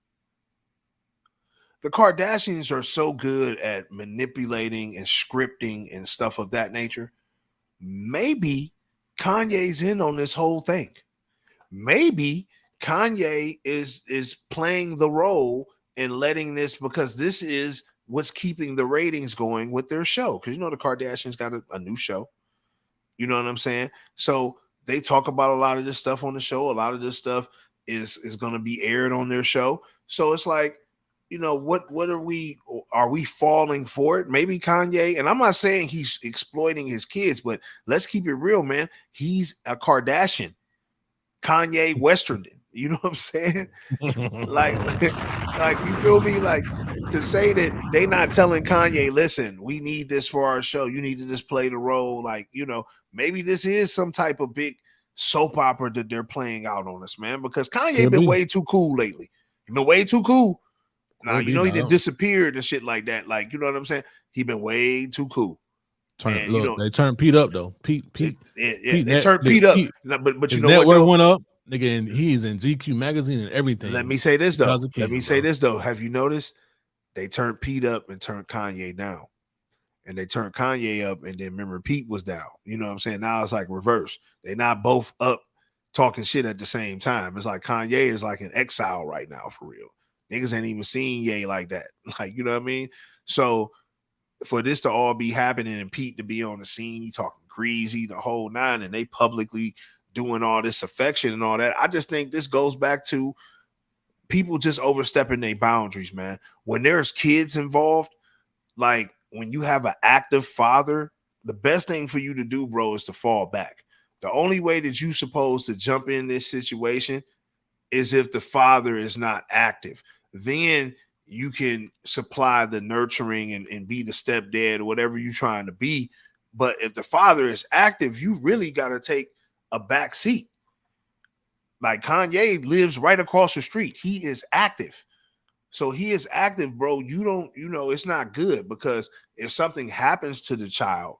The Kardashians are so good at manipulating and scripting and stuff of that nature. Maybe Kanye's in on this whole thing. Maybe Kanye is playing the role and letting this, because this is what's keeping the ratings going with their show. Because the Kardashians got a new show. You know what I'm saying? So they talk about a lot of this stuff on the show. A lot of this stuff is going to be aired on their show. So it's like, what are we falling for it? Maybe Kanye, and I'm not saying he's exploiting his kids, but let's keep it real, man. He's a Kardashian. Kanye Western. You know what I'm saying? like you feel me? Like, to say that they not telling Kanye, listen, we need this for our show. You need to just play the role. Like, maybe this is some type of big soap opera that they're playing out on us, man, because Kanye been way too cool lately. He's been way too cool. Now, he done disappeared and shit like that. Like, you know what I'm saying? He been way too cool. They turned Pete up though. Pete, they turned Pete up. But his net worth went up, nigga, and he's in GQ magazine and everything. Let me say this though. Have you noticed they turned Pete up and turned Kanye down? And they turned Kanye up, and then remember Pete was down. You know what I'm saying? Now it's like reverse. They're not both up talking shit at the same time. It's like Kanye is like in exile right now for real. Niggas ain't even seen Ye like that. Like, you know what I mean? So for this to all be happening and Pete to be on the scene, he talking greasy, the whole nine, and they publicly doing all this affection and all that. I just think this goes back to people just overstepping their boundaries, man. When there's kids involved, like when you have an active father, the best thing for you to do, bro, is to fall back. The only way that you're supposed to jump in this situation is if the father is not active. Then you can supply the nurturing and be the stepdad or whatever you're trying to be. But if the father is active, you really got to take a back seat. Like Kanye lives right across the street. He is active. So he is active, bro. You don't, it's not good, because if something happens to the child,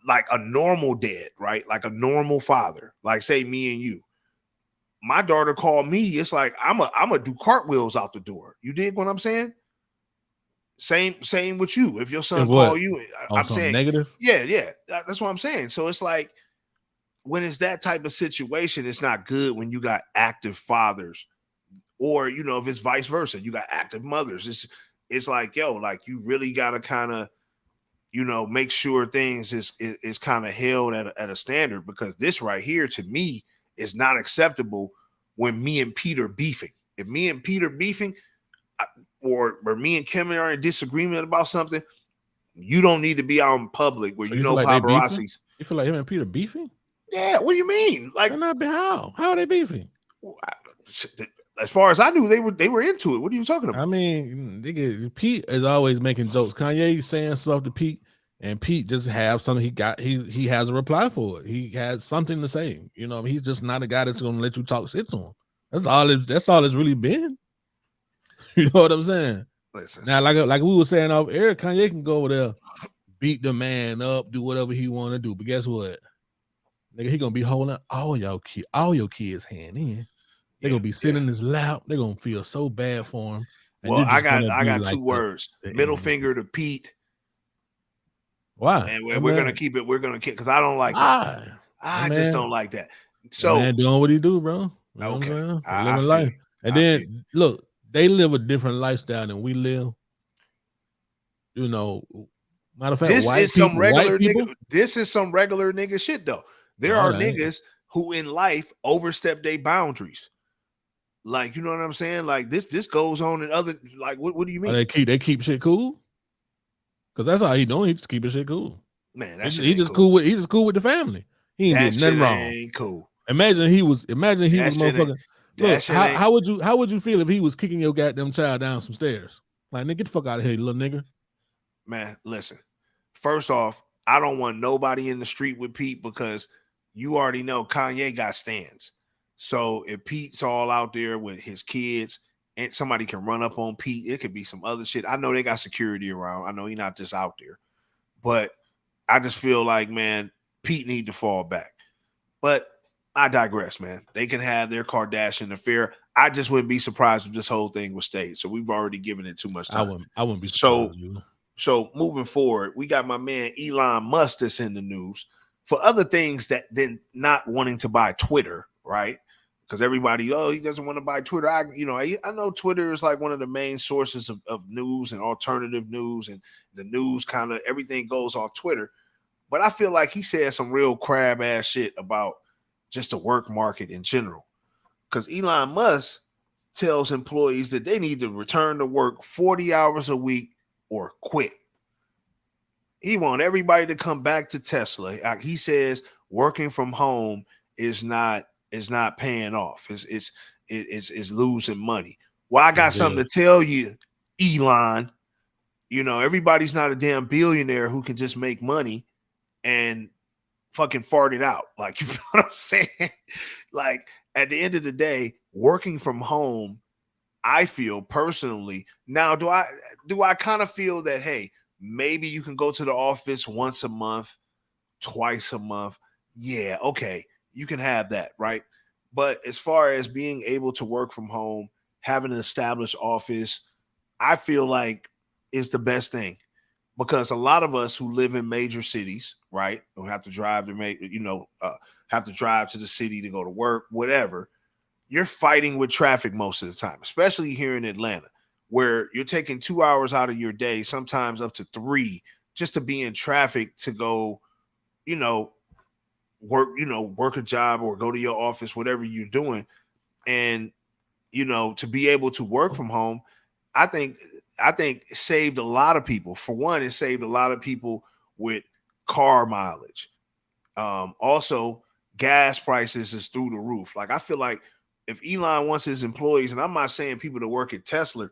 like a normal dad, right? Like a normal father, like say me and you, my daughter called me. It's like, I'm a do cartwheels out the door. You dig what I'm saying? Same with you. If your son call you, I'm saying negative. Yeah. That's what I'm saying. So it's like, when it's that type of situation, it's not good when you got active fathers, or, if it's vice versa, you got active mothers. It's like, like you really got to kind of, make sure things is kind of held at a standard, because this right here to me is not acceptable when me and Pete are beefing. If me and Pete are beefing, or me and Kim are in disagreement about something, you don't need to be out in public where paparazzis. You feel like him and Pete are beefing? Yeah, what do you mean? Like, they're not. How are they beefing? As far as I knew, they were into it. What are you talking about? I mean, Pete is always making jokes. Kanye saying stuff to Pete, and Pete just have something he has a reply for it. He has something to say. He's just not a guy that's gonna let you talk shit to him. That's all it's really been. You know what I'm saying? Listen. Now, like we were saying off air, Kanye can go over there, beat the man up, do whatever he want to do. But guess what? Nigga, he gonna be holding all your kids' hand in. They're gonna be sitting in his lap. They're gonna feel so bad for him. And well, I got two words: middle finger to Pete. Why? And we're gonna keep it. We're gonna keep, because I don't like that. I just don't like that. So man doing what he do, bro. You know okay, living life. And then look, they live a different lifestyle than we live. Matter of fact, this is some regular nigga shit though. There are niggas who in life overstep their boundaries. Like, you know what I'm saying? Like this goes on in other, like, what do you mean? They keep shit cool? Because that's how he doing. He just keeping shit cool. Man, he just cool with the family. He ain't That did shit nothing wrong. ain't cool. Imagine he was That shit ain't. motherfucking. That Look, shit ain't. how would you feel if he was kicking your goddamn child down some stairs? Like, nigga, get the fuck out of here, you little nigga. Man, listen. First off, I don't want nobody in the street with Pete because you already know Kanye got stands. So if Pete's all out there with his kids and somebody can run up on Pete, it could be some other shit. I know they got security around. I know he's not just out there. But I just feel like, man, Pete need to fall back. But I digress, man. They can have their Kardashian affair. I just wouldn't be surprised if this whole thing was staged. So we've already given it too much time. I wouldn't be surprised. So moving forward, we got my man Elon Musk that's in the news for other things that then not wanting to buy Twitter, right? Because everybody, he doesn't want to buy Twitter. I know Twitter is like one of the main sources of news and alternative news, and the news kind of everything goes off Twitter. But I feel like he said some real crab ass shit about just the work market in general. Because Elon Musk tells employees that they need to return to work 40 hours a week or quit. He wants everybody to come back to Tesla. He says working from home is not paying off. It's losing money. Well, I got something to tell you, Elon. You know, everybody's not a damn billionaire who can just make money and fucking fart it out. Like, you know what I'm saying? Like, at the end of the day, working from home, I feel personally, now do I kind of feel that, hey, maybe you can go to the office once a month, twice a month. Yeah, okay, you can have that, right? But as far as being able to work from home, having an established office, I feel like is the best thing. Because a lot of us who live in major cities, right, who have to drive to have to drive to the city to go to work, whatever, you're fighting with traffic most of the time, especially here in Atlanta, where you're taking 2 hours out of your day, sometimes up to 3, just to be in traffic to go, work a job or go to your office, whatever you're doing. And, to be able to work from home, I think it saved a lot of people. For one, it saved a lot of people with car mileage. Also, gas prices is through the roof. Like, I feel like if Elon wants his employees, and I'm not saying people that work at Tesla,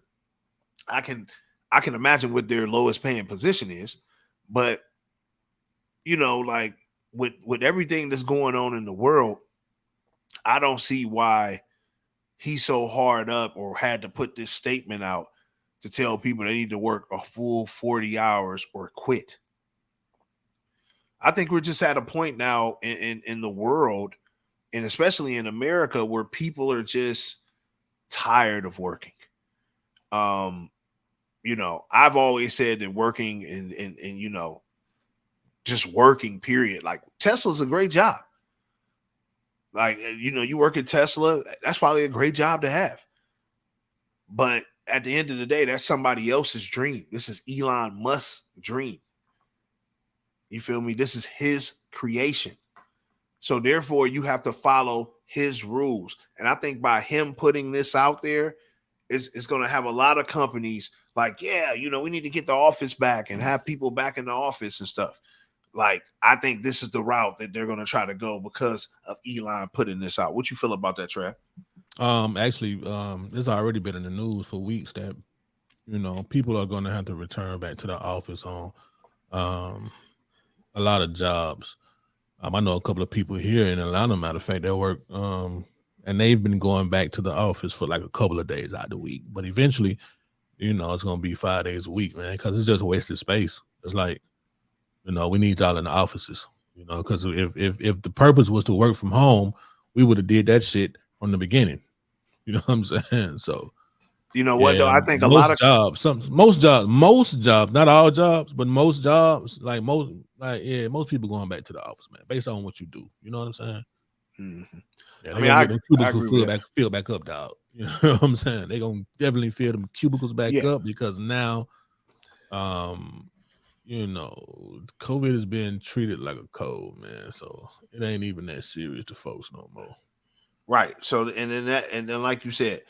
I can imagine what their lowest paying position is, but like with everything that's going on in the world, I don't see why he's so hard up or had to put this statement out to tell people they need to work a full 40 hours or quit. I think we're just at a point now in the world, and especially in America, where people are just tired of working. I've always said that working and just working, period. Like, Tesla's a great job. Like, you work at Tesla, that's probably a great job to have. But at the end of the day, that's somebody else's dream. This is Elon Musk's dream. You feel me? This is his creation. So therefore, you have to follow his rules. And I think by him putting this out there, it's going to have a lot of companies like, yeah, we need to get the office back and have people back in the office and stuff. Like, I think this is the route that they're going to try to go because of Elon putting this out. What you feel about that, Trav? Actually, it's already been in the news for weeks that, people are going to have to return back to the office on a lot of jobs. I know a couple of people here in Atlanta, matter of fact, that work, and they've been going back to the office for like a couple of days out of the week. But eventually, it's going to be 5 days a week, man, because it's just wasted space. It's like, we need y'all in the offices, because if the purpose was to work from home, we would have did that shit from the beginning. You know what I'm saying? So, though, I think most jobs, not all jobs, but most jobs, most people going back to the office, man, based on what you do. You know what I'm saying? Mm-hmm. Yeah, they're gonna get them cubicles filled back up, dog. You know what I'm saying? They're gonna definitely fill them cubicles back up because now, COVID is being treated like a cold, man. So it ain't even that serious to folks no more. Right. So and then like you said,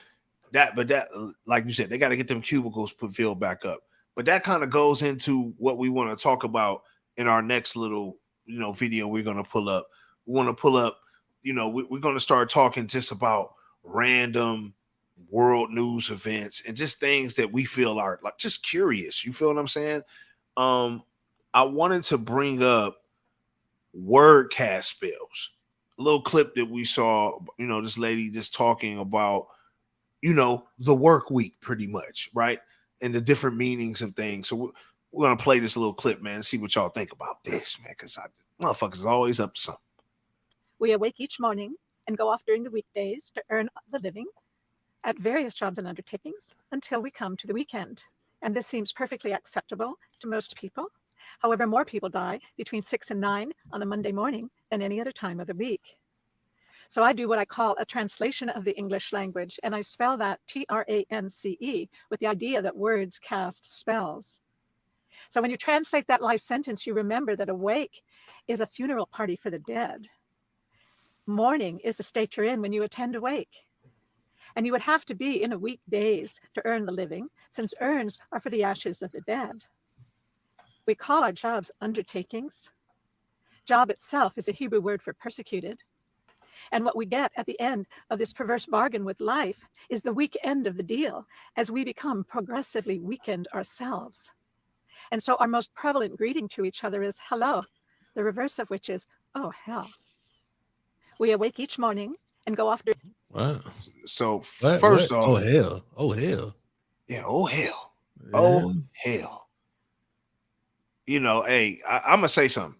like you said, they got to get them cubicles filled back up. But that kind of goes into what we want to talk about in our next little video we're gonna pull up. We want to pull up, we're going to start talking just about random world news events and just things that we feel are like just curious. You feel what I'm saying? I wanted to bring up word cast spells. A little clip that we saw, this lady just talking about, the work week pretty much, right? And the different meanings and things. So we're going to play this little clip, man, and see what y'all think about this, man, because motherfuckers is always up to something. We awake each morning and go off during the weekdays to earn the living at various jobs and undertakings until we come to the weekend. And this seems perfectly acceptable to most people. However, more people die between 6 and 9 on a Monday morning than any other time of the week. So I do what I call a translation of the English language, and I spell that Trance with the idea that words cast spells. So when you translate that life sentence, you remember that awake is a funeral party for the dead. Mourning is the state you're in when you attend a wake. And you would have to be in a weekdays to earn the living, since urns are for the ashes of the dead. We call our jobs undertakings. Job itself is a Hebrew word for persecuted. And what we get at the end of this perverse bargain with life is the weak end of the deal, as we become progressively weakened ourselves. And so our most prevalent greeting to each other is hello, the reverse of which is, oh, hell. We awake each morning and go off. What? So What? first What? off, Oh hell! Oh hell! Yeah, oh hell! Yeah. Oh hell! Hey, I'm gonna say something,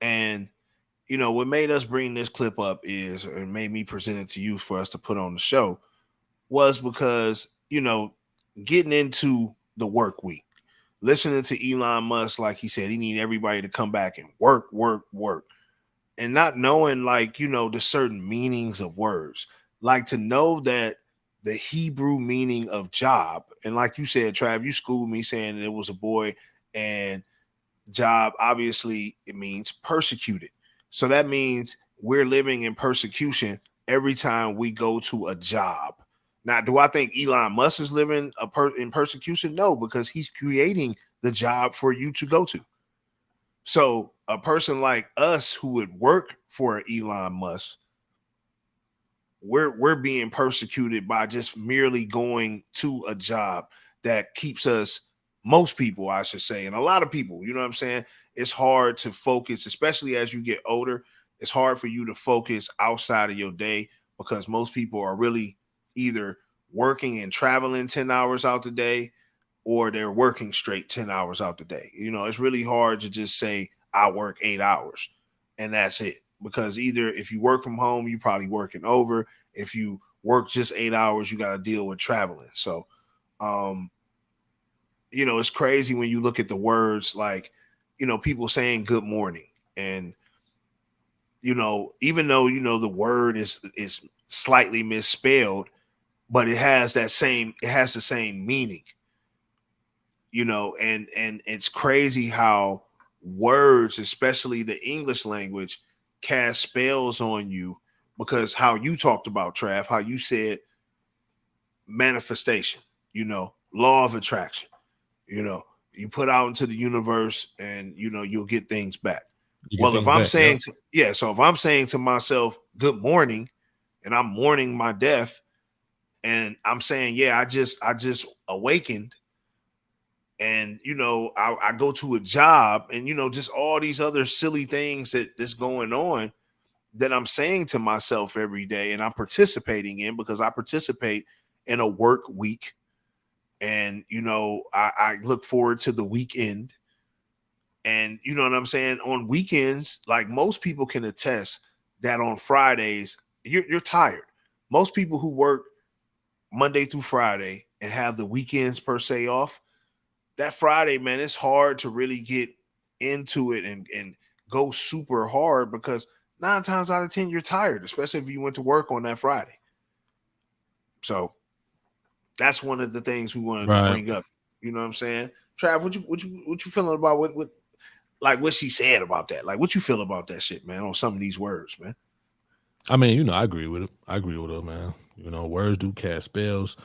and what made us bring this clip up is, or made me present it to you for us to put on the show, was because getting into the work week, listening to Elon Musk, like he said, he need everybody to come back and work, and not knowing the certain meanings of words, like to know that the Hebrew meaning of job, and like you said, Trav, you schooled me saying that it was a boy, and job obviously it means persecuted. So that means we're living in persecution every time we go to a job. Now, do I think Elon Musk is living in persecution? No, because he's creating the job for you to go to. So a person like us who would work for Elon Musk, we're being persecuted by just merely going to a job that keeps us, most people, I should say, and a lot of people, you know what I'm saying? It's hard to focus, especially as you get older. It's hard for you to focus outside of your day because most people are really either working and traveling 10 hours out the day, or they're working straight 10 hours out the day. It's really hard to just say, I work 8 hours and that's it. Because either if you work from home, you're probably working over. If you work just 8 hours, you got to deal with traveling. So, it's crazy when you look at the words like, people saying good morning. And, even though, the word is slightly misspelled, but it has the same meaning. And it's crazy how words, especially the English language, cast spells on you, because how you talked about, Trav, how you said manifestation, law of attraction, you put out into the universe and you'll get things back. Well, if I'm saying so if I'm saying to myself good morning and I'm mourning my death and I'm saying, yeah, I just awakened, and I go to a job and just all these other silly things that's going on that I'm saying to myself every day, and I'm participating in, because I participate in a work week, and I look forward to the weekend, and you know what I'm saying, on weekends, like most people can attest that on Fridays you're tired. Most people who work Monday through Friday and have the weekends per se off, that Friday, man, it's hard to really get into it and go super hard, because 9 times out of 10 you're tired, especially if you went to work on that Friday. So that's one of the things we wanted to bring up. You know what I'm saying? Trav, what you feeling about what she said about that? Like, what you feel about that shit, man, on some of these words, man? I mean, I agree with it. I agree with her, man. Words do cast spells.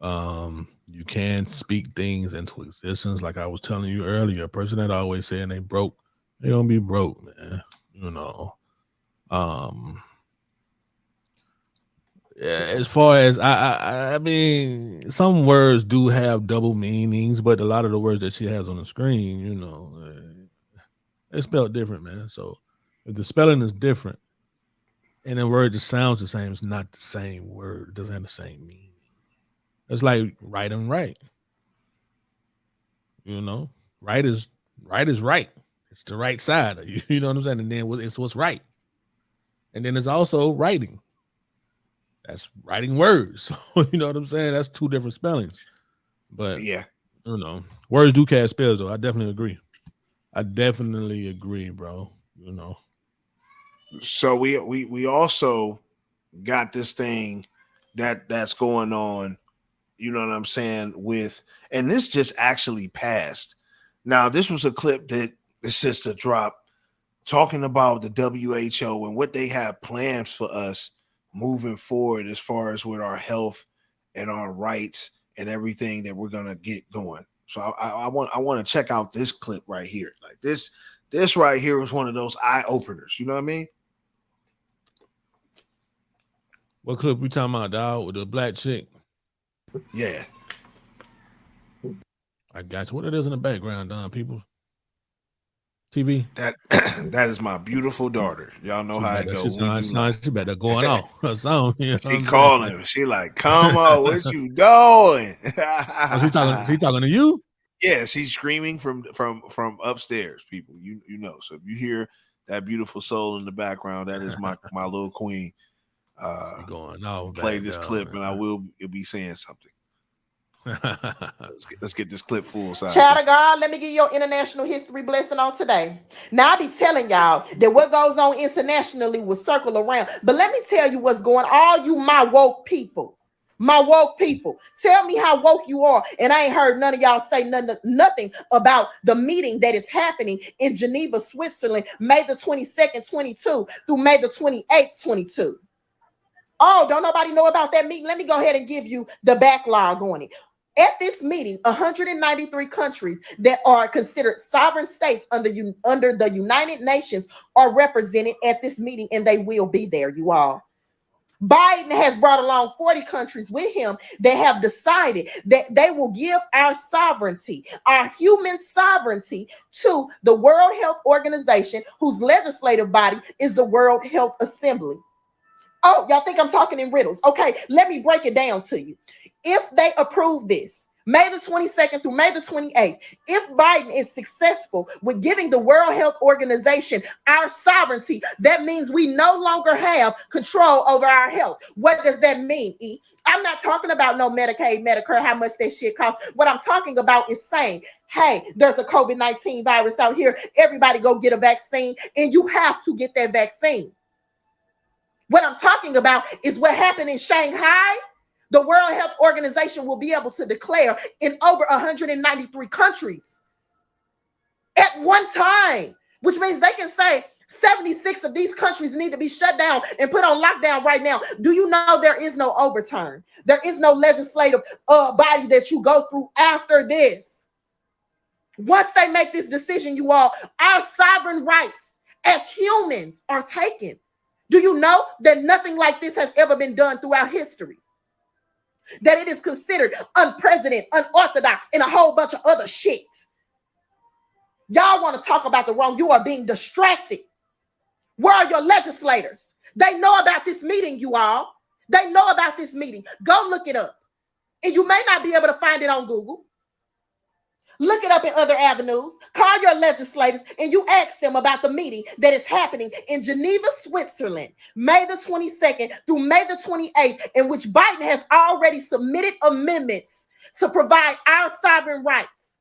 You can speak things into existence. Like I was telling you earlier, a person that always saying they broke, they gonna be broke, man. As far as I mean, some words do have double meanings, but a lot of the words that she has on the screen, you know, it's spelled different, man. So if the spelling is different and the word just sounds the same, it's not the same word. It doesn't have the same meaning. It's like right and right. You know, right is right. It's the right side. You know what I'm saying? And then it's what's right. And then it's also writing. That's writing words. So, you know what I'm saying? That's two different spellings. But yeah, you know, words do cast spells, though. I definitely agree, bro. You know. so we also got this thing that's going on, you know what I'm saying, with, and this just actually passed. Now, this was a clip that the sister dropped talking about the WHO and what they have plans for us moving forward as far as with our health and our rights and everything that we're gonna get going. So I want to check out this clip right here. Like this right here was one of those eye openers. You know what I mean? What clip we talking about, dog? With the black chick? Yeah. I got you. What it is in the background, Don, people? TV? That is my beautiful daughter. Y'all know how it goes. She better going off. Song, you know she calling him. She like, come on, what you doing? She talking to you? Yeah, she's screaming from upstairs, people. You know. So if you hear that beautiful soul in the background, that is my little queen. Going off. Play this clip, and you'll be saying something. Let's get this clip full size. Child of God, let me give you your international history blessing on today. Now, I be telling y'all that what goes on internationally will circle around. But let me tell you what's going on. All you my woke people, tell me how woke you are. And I ain't heard none of y'all say nothing about the meeting that is happening in Geneva, Switzerland, May the 22nd, 22 through May the 28th, 22. Oh, don't nobody know about that meeting? Let me go ahead and give you the backlog on it. At this meeting, 193 countries that are considered sovereign states under the United Nations are represented at this meeting, and they will be there, you all. Biden has brought along 40 countries with him that have decided that they will give our sovereignty, our human sovereignty, to the World Health Organization, whose legislative body is the World Health Assembly. Oh, y'all think I'm talking in riddles? Okay, let me break it down to you. If they approve this, May the 22nd through May the 28th, if Biden is successful with giving the World Health Organization our sovereignty, that means we no longer have control over our health. What does that mean, E? I'm not talking about no Medicaid, Medicare, how much that shit costs. What I'm talking about is saying, hey, there's a COVID-19 virus out here. Everybody go get a vaccine, and you have to get that vaccine. What I'm talking about is what happened in Shanghai. The World Health Organization will be able to declare in over 193 countries at one time, which means they can say 76 of these countries need to be shut down and put on lockdown right now. Do you know there is no overturn? There is no legislative body that you go through after this. Once they make this decision, you all, our sovereign rights as humans are taken. Do you know that nothing like this has ever been done throughout history? That it is considered unprecedented, unorthodox, and a whole bunch of other shit. Y'all want to talk about the wrong. You are being distracted. Where are your legislators? They know about this meeting, you all. They know about this meeting. Go look it up. And you may not be able to find it on Google. Look it up in other avenues. Call your legislators and you ask them about the meeting that is happening in Geneva, Switzerland, May the 22nd through May the 28th, in which Biden has already submitted amendments to provide our sovereign rights.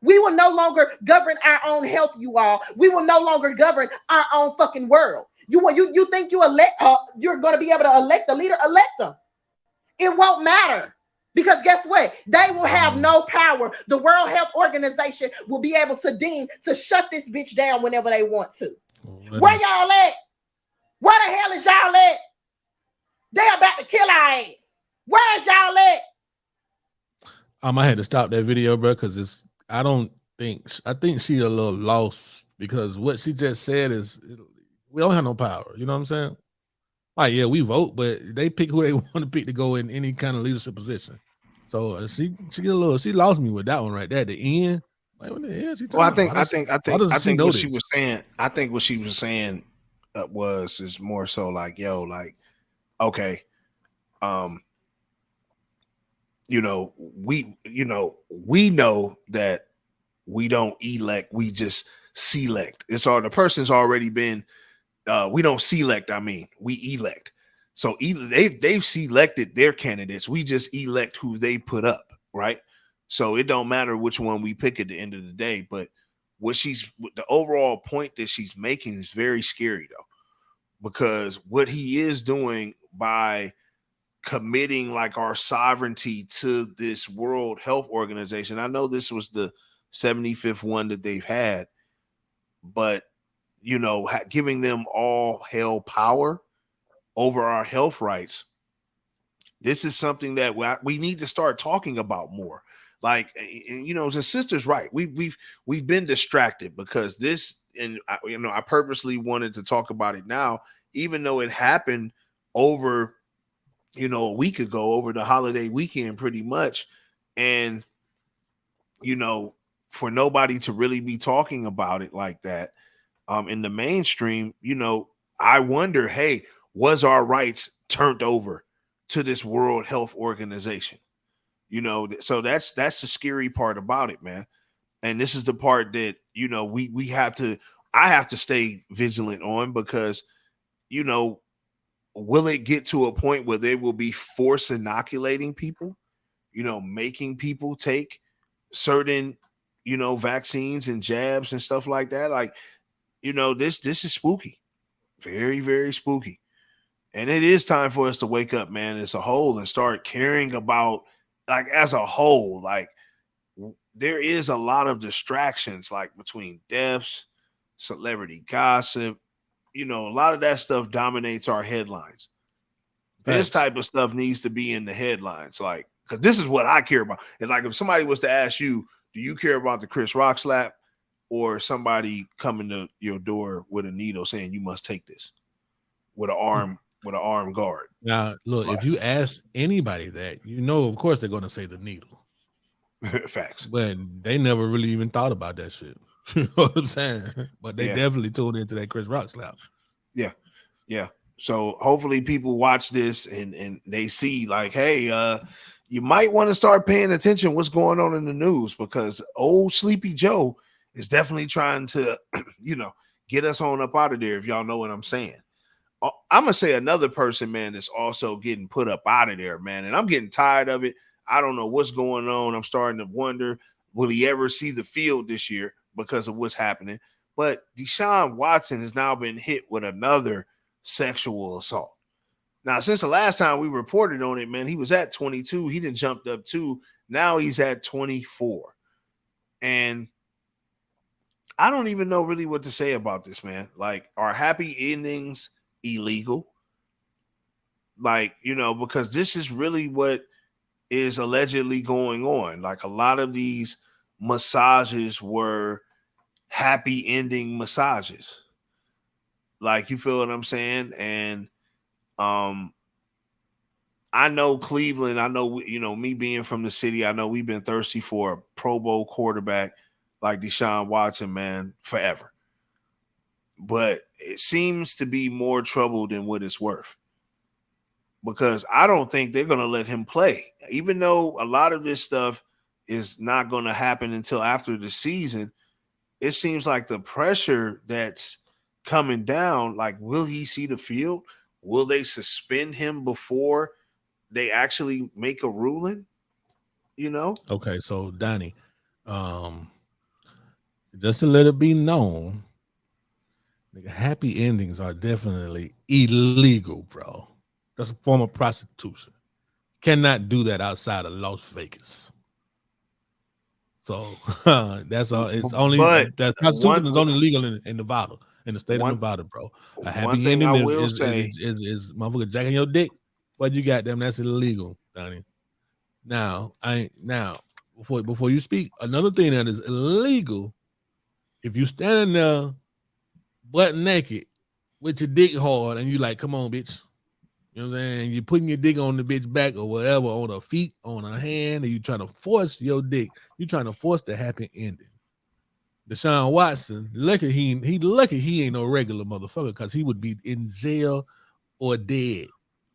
We will no longer govern our own health, you all. We will no longer govern our own fucking world. You think you're going to be able to elect the leader? Elect them. It won't matter. Because guess what? They will have no power. The World Health Organization will be able to deem to shut this bitch down whenever they want to. Where y'all at? Where the hell is y'all at? They about to kill our ass. Where is y'all at? I had to stop that video, bro, because I think she's a little lost, because what she just said is We don't have no power. You know what I'm saying? Like, yeah, we vote, but they pick who they want to pick to go in any kind of leadership position. So she get a little. She lost me with that one right there at the end. Like, what the hell she Well, talking about? Why does she know what this? she was saying. I think what she was saying is more so like, yo, like, okay, we know that we don't elect, we just select. It's all the person's already been. We don't select. I mean, we elect. So they've selected their candidates. We just elect who they put up, right? So it don't matter which one we pick at the end of the day. But the overall point that she's making is very scary though, because what he is doing by committing like our sovereignty to this World Health Organization. I know this was the 75th one that they've had, but giving them all hell power over our health rights. This is something that we need to start talking about more. Like, the sister's right. We've been distracted because this, and I purposely wanted to talk about it now, even though it happened over, a week ago, over the holiday weekend, pretty much, and for nobody to really be talking about it like that, in the mainstream, I wonder, hey, was our rights turned over to this World Health Organization? So that's the scary part about it, man. And this is the part that, I have to stay vigilant on, because, will it get to a point where they will be force inoculating people, making people take certain, vaccines and jabs and stuff like that? Like, this is spooky, very, very spooky. And it is time for us to wake up, man, as a whole, and start caring about, like, as a whole, like, there is a lot of distractions, like between deaths, celebrity gossip, a lot of that stuff dominates our headlines. This type of stuff needs to be in the headlines, like, because this is what I care about. And like, if somebody was to ask you, do you care about the Chris Rock slap, or somebody coming to your door with a needle saying you must take this with an arm guard? Now, look, if you ask anybody that, of course they're going to say the needle. Facts. But they never really even thought about that shit. You know what I'm saying? But they definitely tuned into that Chris Rock slap. Yeah. Yeah. So hopefully people watch this and they see, like, hey, you might want to start paying attention what's going on in the news, because old Sleepy Joe is definitely trying to, get us on up out of there, if y'all know what I'm saying. I'm going to say another person, man, that's also getting put up out of there, man, and I'm getting tired of it. I don't know what's going on. I'm starting to wonder, will he ever see the field this year because of what's happening? But Deshaun Watson has now been hit with another sexual assault. Now, since the last time we reported on it, man, he was at 22. He done jumped up 2. Now he's at 24. And I don't even know really what to say about this, man. Like, are happy endings illegal? Like, because this is really what is allegedly going on. Like, a lot of these massages were happy ending massages. Like, you feel what I'm saying? And I know Cleveland, I know, me being from the city, I know we've been thirsty for a Pro Bowl quarterback like Deshaun Watson, man, forever. But it seems to be more trouble than what it's worth, because I don't think they're going to let him play. Even though a lot of this stuff is not going to happen until after the season, it seems like the pressure that's coming down, like, will he see the field? Will they suspend him before they actually make a ruling? Okay, so Donnie, just to let it be known, happy endings are definitely illegal, bro. That's a form of prostitution. Cannot do that outside of Las Vegas. So that's all. It's only that prostitution is only legal in Nevada, in the state of Nevada, bro. A happy ending is motherfucker jacking your dick, but you got them. That's illegal, Donnie. Now, before you speak, another thing that is illegal, if you standing there butt naked with your dick hard, and you like, come on, bitch. You know what I'm saying? You're putting your dick on the bitch back or whatever, on her feet, on her hand, and you trying to force your dick. You trying to force the happy ending. Deshaun Watson, lucky he ain't no regular motherfucker, because he would be in jail or dead.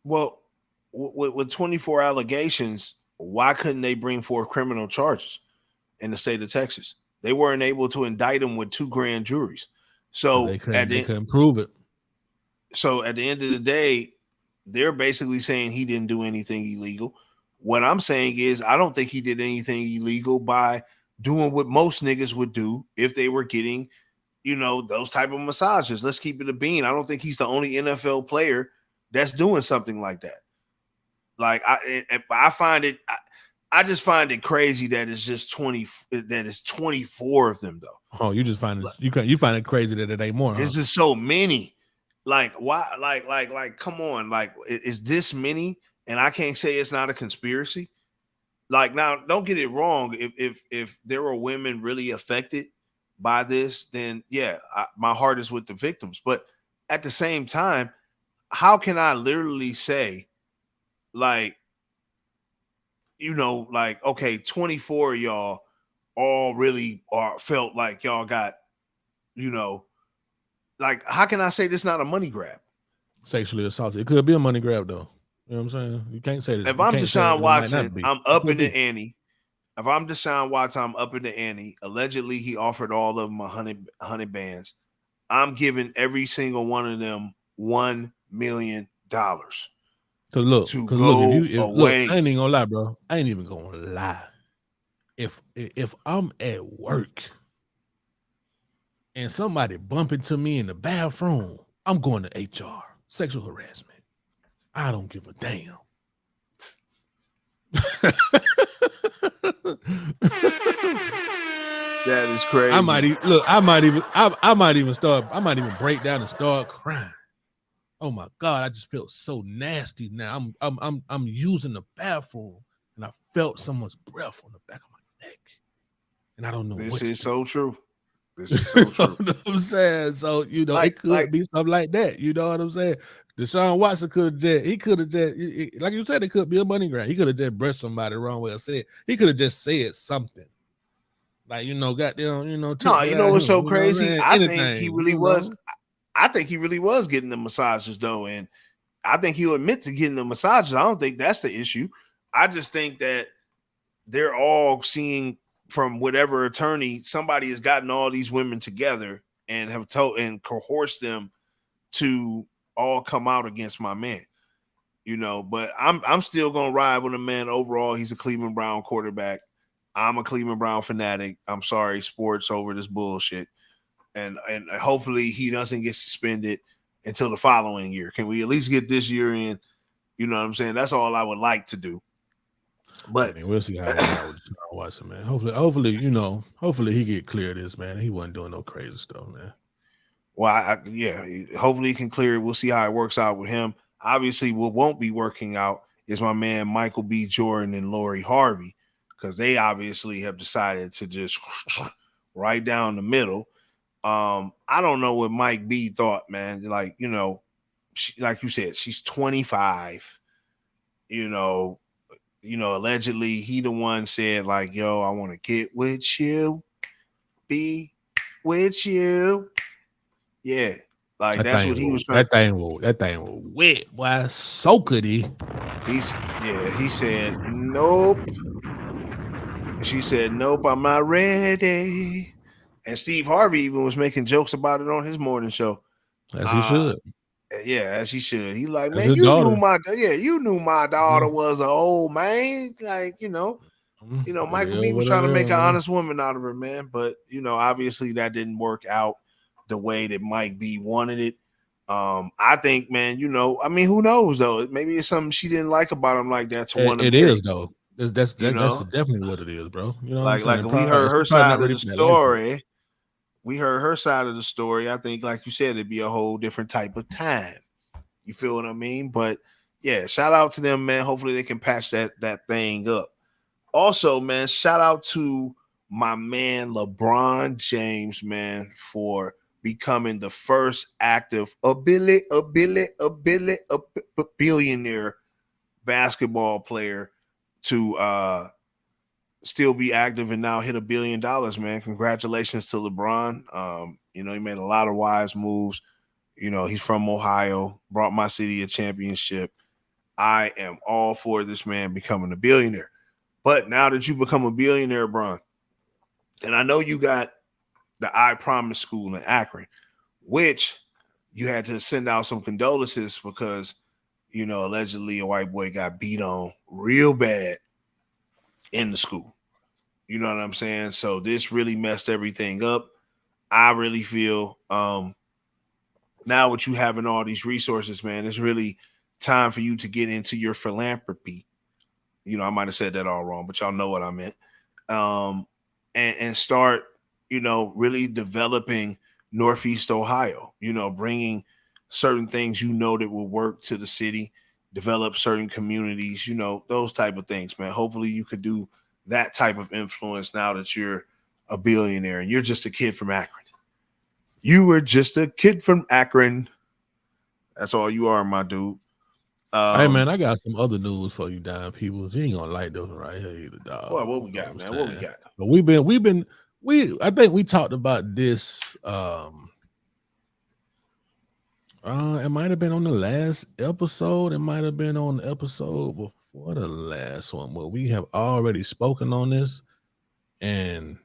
Well, with 24 allegations, why couldn't they bring forth criminal charges in the state of Texas? They weren't able to indict him with 2 grand juries. So they couldn't prove it. So at the end of the day, they're basically saying he didn't do anything illegal. What I'm saying is, I don't think he did anything illegal by doing what most niggas would do if they were getting, those type of massages. Let's keep it a bean. I don't think he's the only NFL player that's doing something like that. Like I find it, I just find it crazy that it's just 24 of them though. Oh, you just find it, you find it crazy that it ain't more. This is so many. Like why? Like come on. Like is this many? And I can't say it's not a conspiracy. Like now, don't get it wrong. If there were women really affected by this, then yeah, my heart is with the victims. But at the same time, how can I literally say, like, okay, 24 of y'all all really felt like y'all got, like, how can I say this not a money grab? Sexually assaulted. It could be a money grab though. You know what I'm saying? You can't say this. If I'm Deshaun Watson, I'm up in the ante. If I'm Deshaun Watson, I'm up in the ante. Allegedly, he offered all of them 100 bands. I'm giving every single one of them $1 million. Cause look, if I ain't even gonna lie, bro. I ain't even gonna lie. If I'm at work and somebody bump into me in the bathroom, I'm going to HR. Sexual harassment. I don't give a damn. That is crazy. I might even break down and start crying. Oh my God, I just felt so nasty now. I'm using the bathroom and I felt someone's breath on the back of my neck. And I don't know. This is so true. This is so true. You know what I'm saying? So, it could be something like that. You know what I'm saying? Deshaun Watson could have just, like you said, it could be a money grab. He could have just brushed somebody the wrong way or said, he could have just said something. Like, goddamn, no, what's so crazy? I think he really was. Know? I think he really was getting the massages though. And I think he'll admit to getting the massages. I don't think that's the issue. I just think that they're all seeing from whatever attorney, somebody has gotten all these women together and have told and coerced them to all come out against my man. But I'm still gonna ride with a man overall. He's a Cleveland Brown quarterback. I'm a Cleveland Brown fanatic. I'm sorry, sports over this bullshit. And hopefully he doesn't get suspended until the following year. Can we at least get this year in? You know what I'm saying? That's all I would like to do. But we'll see how it goes with Watson, man. Hopefully he get clear of this, man. He wasn't doing no crazy stuff, man. Well, hopefully he can clear it. We'll see how it works out with him. Obviously, what won't be working out is my man Michael B. Jordan and Lori Harvey, because they obviously have decided to just right down the middle. I don't know what Mike B thought, man. Like, like you said, she's 25. Allegedly he the one said like, yo, I want to get with you, be with you. Yeah. Like that's what he was trying. That thing was wet, boy. So could he. He said, nope. She said, nope, I'm not ready. And Steve Harvey even was making jokes about it on his morning show. As he should. Yeah, as he should. He like, man, you knew my daughter was an old man. Like, Michael B was trying to make an honest woman out of her, man. But, obviously that didn't work out the way that Mike B wanted it. I think, man, who knows though? Maybe it's something she didn't like about him like that to want to. It is though. That's definitely what it is, bro. Like we heard her side of the story. We heard her side of the story. I think, like you said, it'd be a whole different type of time. You feel what I mean? But yeah, shout out to them, man. Hopefully they can patch that thing up. Also, man, shout out to my man LeBron James, man, for becoming the first active billionaire basketball player to still be active and now hit $1 billion, man. Congratulations to LeBron. You know, he made a lot of wise moves. You know, he's from Ohio, brought my city a championship. I am all for this man becoming a billionaire. But now that you become a billionaire, Bron, and I know you got the I Promise School in Akron, which you had to send out some condolences because, you know, allegedly a white boy got beat on real bad in the school. You know what I'm saying? So this really messed everything up. I really feel now with you having all these resources, man, it's really time for you to get into your philanthropy. You know, I might have said that all wrong, but y'all know what I meant. And start, you know, really developing Northeast Ohio, you know, bringing certain things, you know, that will work to the city, develop certain communities, you know, those type of things, man. Hopefully you could do that type of influence now that you're a billionaire and you're just a kid from Akron. You were just a kid from Akron. That's all you are, my dude. Hey man, I got some other news for you, Don Peoplez. You ain't gonna like this one right here either, dog. What we got, man? What we got? But I think we talked about this. It might have been on the last episode. It might have been on the episode before the last one, but we have already spoken on this, and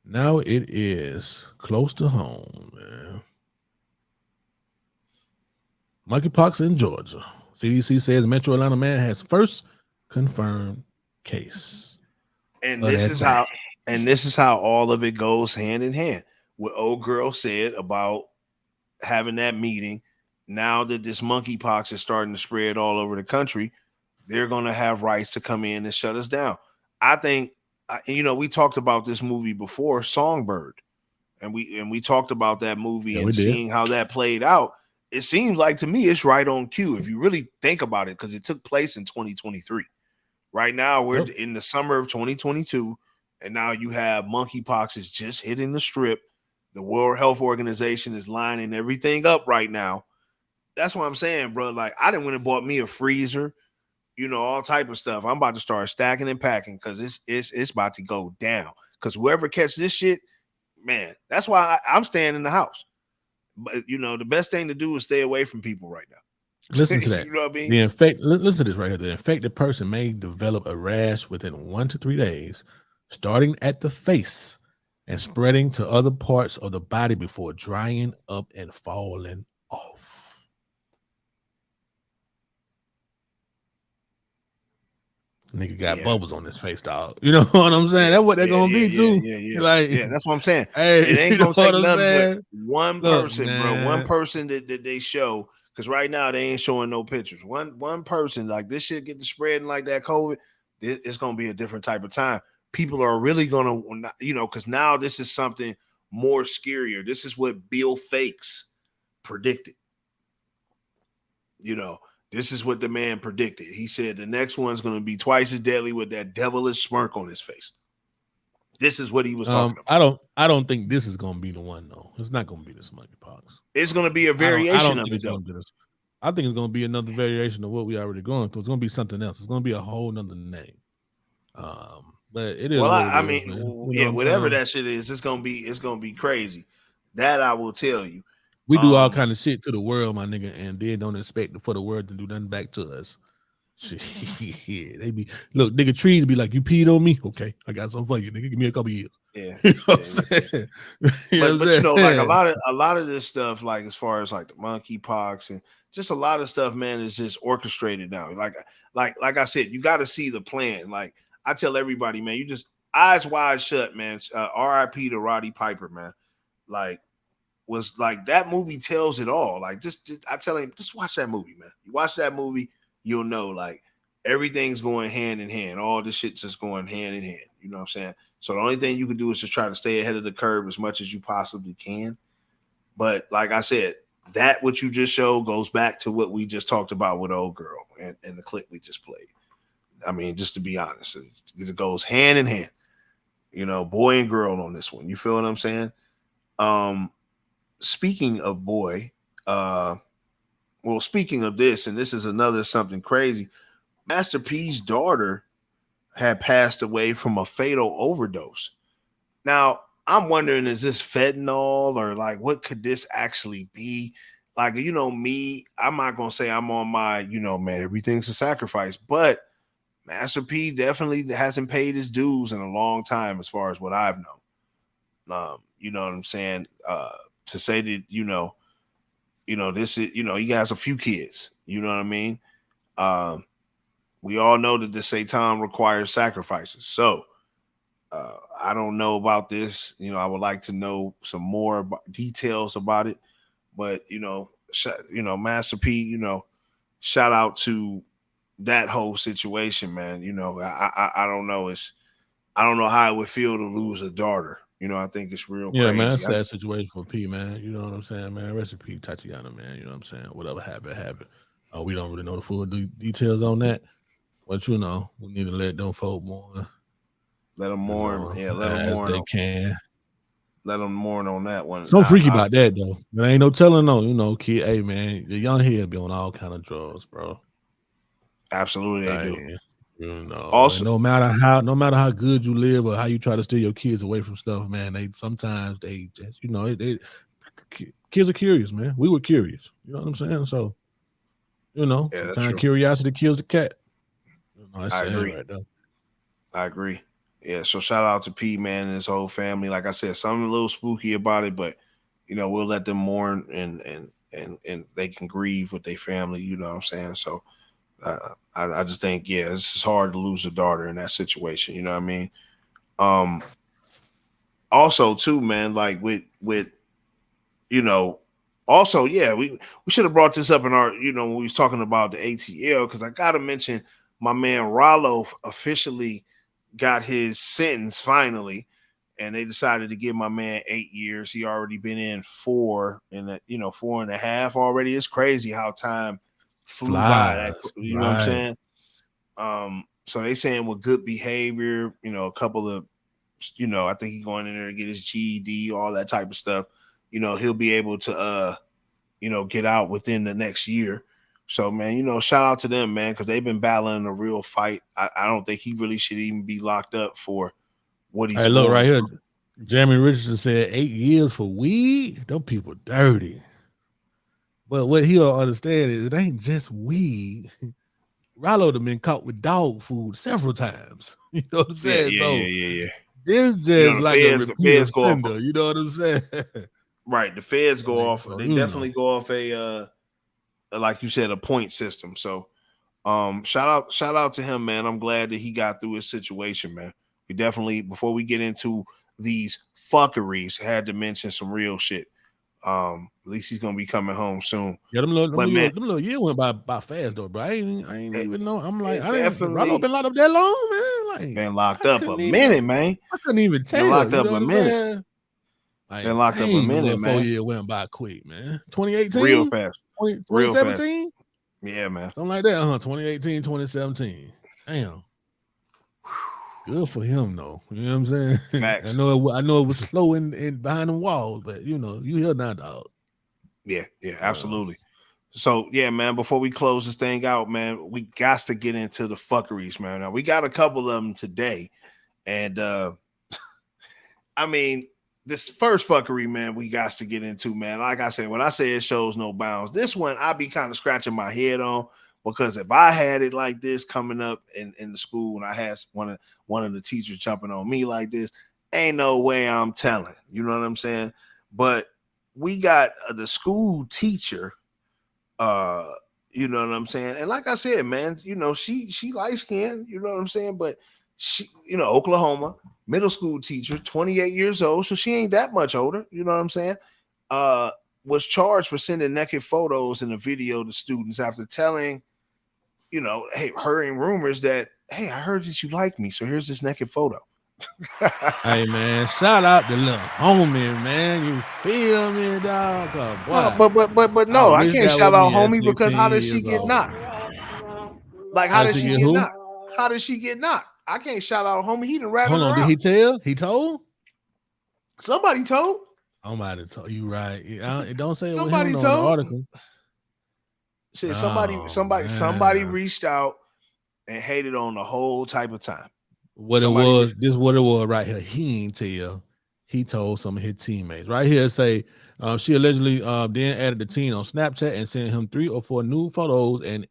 now it is close to home, man. Monkeypox in Georgia. CDC says Metro Atlanta man has first confirmed case. And this is how all of it goes hand in hand. What old girl said about having that meeting. Now that this monkeypox is starting to spread all over the country, they're going to have rights to come in and shut us down. I think, you know, we talked about this movie before, Songbird, and we talked about that movie and seeing how that played out. It seems like to me it's right on cue if you really think about it, because it took place in 2023. Right now we're in the summer of 2022, and now you have monkeypox is just hitting the strip. The World Health Organization is lining everything up right now. That's what I'm saying, bro. Like, I done went and bought me a freezer, you know, all type of stuff. I'm about to start stacking and packing because it's about to go down. Because whoever catch this shit, man, that's why I'm staying in the house. But, you know, the best thing to do is stay away from people right now. Listen to that. You know what I mean? Listen to this right here. The infected person may develop a rash within 1 to 3 days, starting at the face and spreading to other parts of the body before drying up and falling off. Nigga got bubbles on his face, dog. You know what I'm saying? That's what they're gonna be too. Yeah, that's what I'm saying. Hey, it ain't gonna take nothing but one Look, person, man. bro. One person that they show, because right now they ain't showing no pictures. One person, like, this shit get to spreading like that COVID, it's gonna be a different type of time. People are really gonna, you know, because now this is something more scarier. This is what Bill Fakes predicted. You know, this is what the man predicted. He said the next one's going to be twice as deadly with that devilish smirk on his face. This is what he was talking about. I don't think this is going to be the one, though. It's not going to be this monkeypox. It's going to be a variation of it, though. I think it's going to be another variation of what we already going through. It's going to be something else. It's going to be a whole nother name. But it is. Well, I mean, yeah, whatever that shit is, it's gonna be crazy. That I will tell you. We do all kind of shit to the world, my nigga, and then don't expect for the world to do nothing back to us. Shit, they be look, nigga. Trees be like, you peed on me, okay? I got something for you, nigga. Give me a couple years. Yeah, you know what I'm saying? But you know, like a lot of this stuff, like as far as like the monkeypox and just a lot of stuff, man, is just orchestrated now. Like I said, you got to see the plan. Like I tell everybody, man, you just eyes wide shut, man. R.I.P. to Roddy Piper, man. Like, was like that movie tells it all. Like, just I tell him, just watch that movie, man. You watch that movie, you'll know, like, everything's going hand in hand. All this shit's just going hand in hand. You know what I'm saying? So the only thing you can do is just try to stay ahead of the curve as much as you possibly can. But like I said, that what you just showed goes back to what we just talked about with old girl and the clip we just played. I mean, just to be honest, it goes hand in hand. You know, boy and girl on this one. You feel what I'm saying? speaking of boy, well, speaking of this, and this is another something crazy. Master P's daughter had passed away from a fatal overdose. Now, I'm wondering, is this fentanyl or like what could this actually be? Like, me, I'm not gonna say I'm on my, man, everything's a sacrifice, but Master P definitely hasn't paid his dues in a long time, as far as what I've known. You know what I'm saying? To say that, this is, he has a few kids. You know what I mean? We all know that the Satan requires sacrifices. So I don't know about this. I would like to know some more details about it. But Master P, shout out to that whole situation, man. I don't know. I don't know how it would feel to lose a daughter. I think it's real Yeah, crazy. man, that's a sad situation for P, man. You know what I'm saying, man? Rest in peace, Tatiana, man. You know what I'm saying? Whatever happened. We don't really know the full details on that. But, we need to let them folk mourn. Let them mourn. Let them mourn. They can. Let them mourn on that one. So freaky about that, though. There ain't no telling on, kid. Hey, man, the young head be on all kind of drugs, bro. Absolutely, they do. Also, no matter how good you live or how you try to steer your kids away from stuff, man, sometimes they just, kids are curious, man. We were curious, you know what I'm saying? So, sometimes curiosity kills the cat. I agree. Right there. I agree. Yeah, so shout out to P, man, and his whole family. Like I said, something a little spooky about it, but we'll let them mourn and they can grieve with their family. You know what I'm saying? So I just think, it's hard to lose a daughter in that situation. You know what I mean? Also, too, man, like with also, we should have brought this up in our, when we was talking about the ATL, because I gotta mention my man Rollo officially got his sentence finally, and they decided to give my man 8 years. He already been in 4 and 4.5 already. It's crazy how time flew by. You know what I'm saying? So they saying with good behavior, a couple of, I think he's going in there to get his GED, all that type of stuff. He'll be able to, get out within the next year. So, man, shout out to them, man, because they've been battling a real fight. I don't think he really should even be locked up for what he's doing. Look right here. Jeremy Richardson said 8 years for weed. Them people dirty. But what he'll understand is it ain't just weed. Rollo done been caught with dog food several times. You know what I'm saying? Yeah. This just like a repeat offender. You know what I'm saying? Right. The feds go off. They definitely go off a like you said, a point system. So shout out to him, man. I'm glad that he got through his situation, man. We definitely, before we get into these fuckeries, had to mention some real shit. At least he's gonna be coming home soon. Yeah, them little years went by fast though, bro. I ain't even know. I'm like, Rollo been locked up that long, man. Like, been locked up a minute, man. I couldn't even tell. Been locked up a minute. Been locked up a minute, man. 4 years went by quick, man. 2018, real fast. 2017, yeah, man. Something like that, 2018, 2017. Damn. Good for him, though. You know what I'm saying? Facts. I know it was slow in behind the walls, but you here now, dog. Yeah, absolutely. So yeah, man. Before we close this thing out, man, we got to get into the fuckeries, man. Now we got a couple of them today, and I mean, this first fuckery, man, we got to get into, man. Like I said, when I say it shows no bounds, this one I be kind of scratching my head on, because if I had it like this coming up in the school and I had one of the teachers jumping on me like this, ain't no way I'm telling. You know what I'm saying? But we got the school teacher, you know what I'm saying? And like I said, man, she light skinned, you know what I'm saying? But she, Oklahoma, middle school teacher, 28 years old, so she ain't that much older, you know what I'm saying? Was charged for sending naked photos in a video to students after telling, hearing rumors that, hey, I heard that you like me, so here's this naked photo. Hey, man, shout out to little homie, man. You feel me, dog? But no, I can't shout out homie, because how did she get knocked? Like, how did she get knocked? How did she get knocked? I can't shout out homie. He done ratted her out. Did he tell? He told? Somebody told. I'm about to tell you right. It don't say it with Somebody him on the told. article. Shit, Oh, somebody man. reached out and hated on the whole type of time. What it was, this is what it was right here. He ain't tell. He told some of his teammates. Right here say she allegedly then added the teen on Snapchat and sent him 3 or 4 nude photos and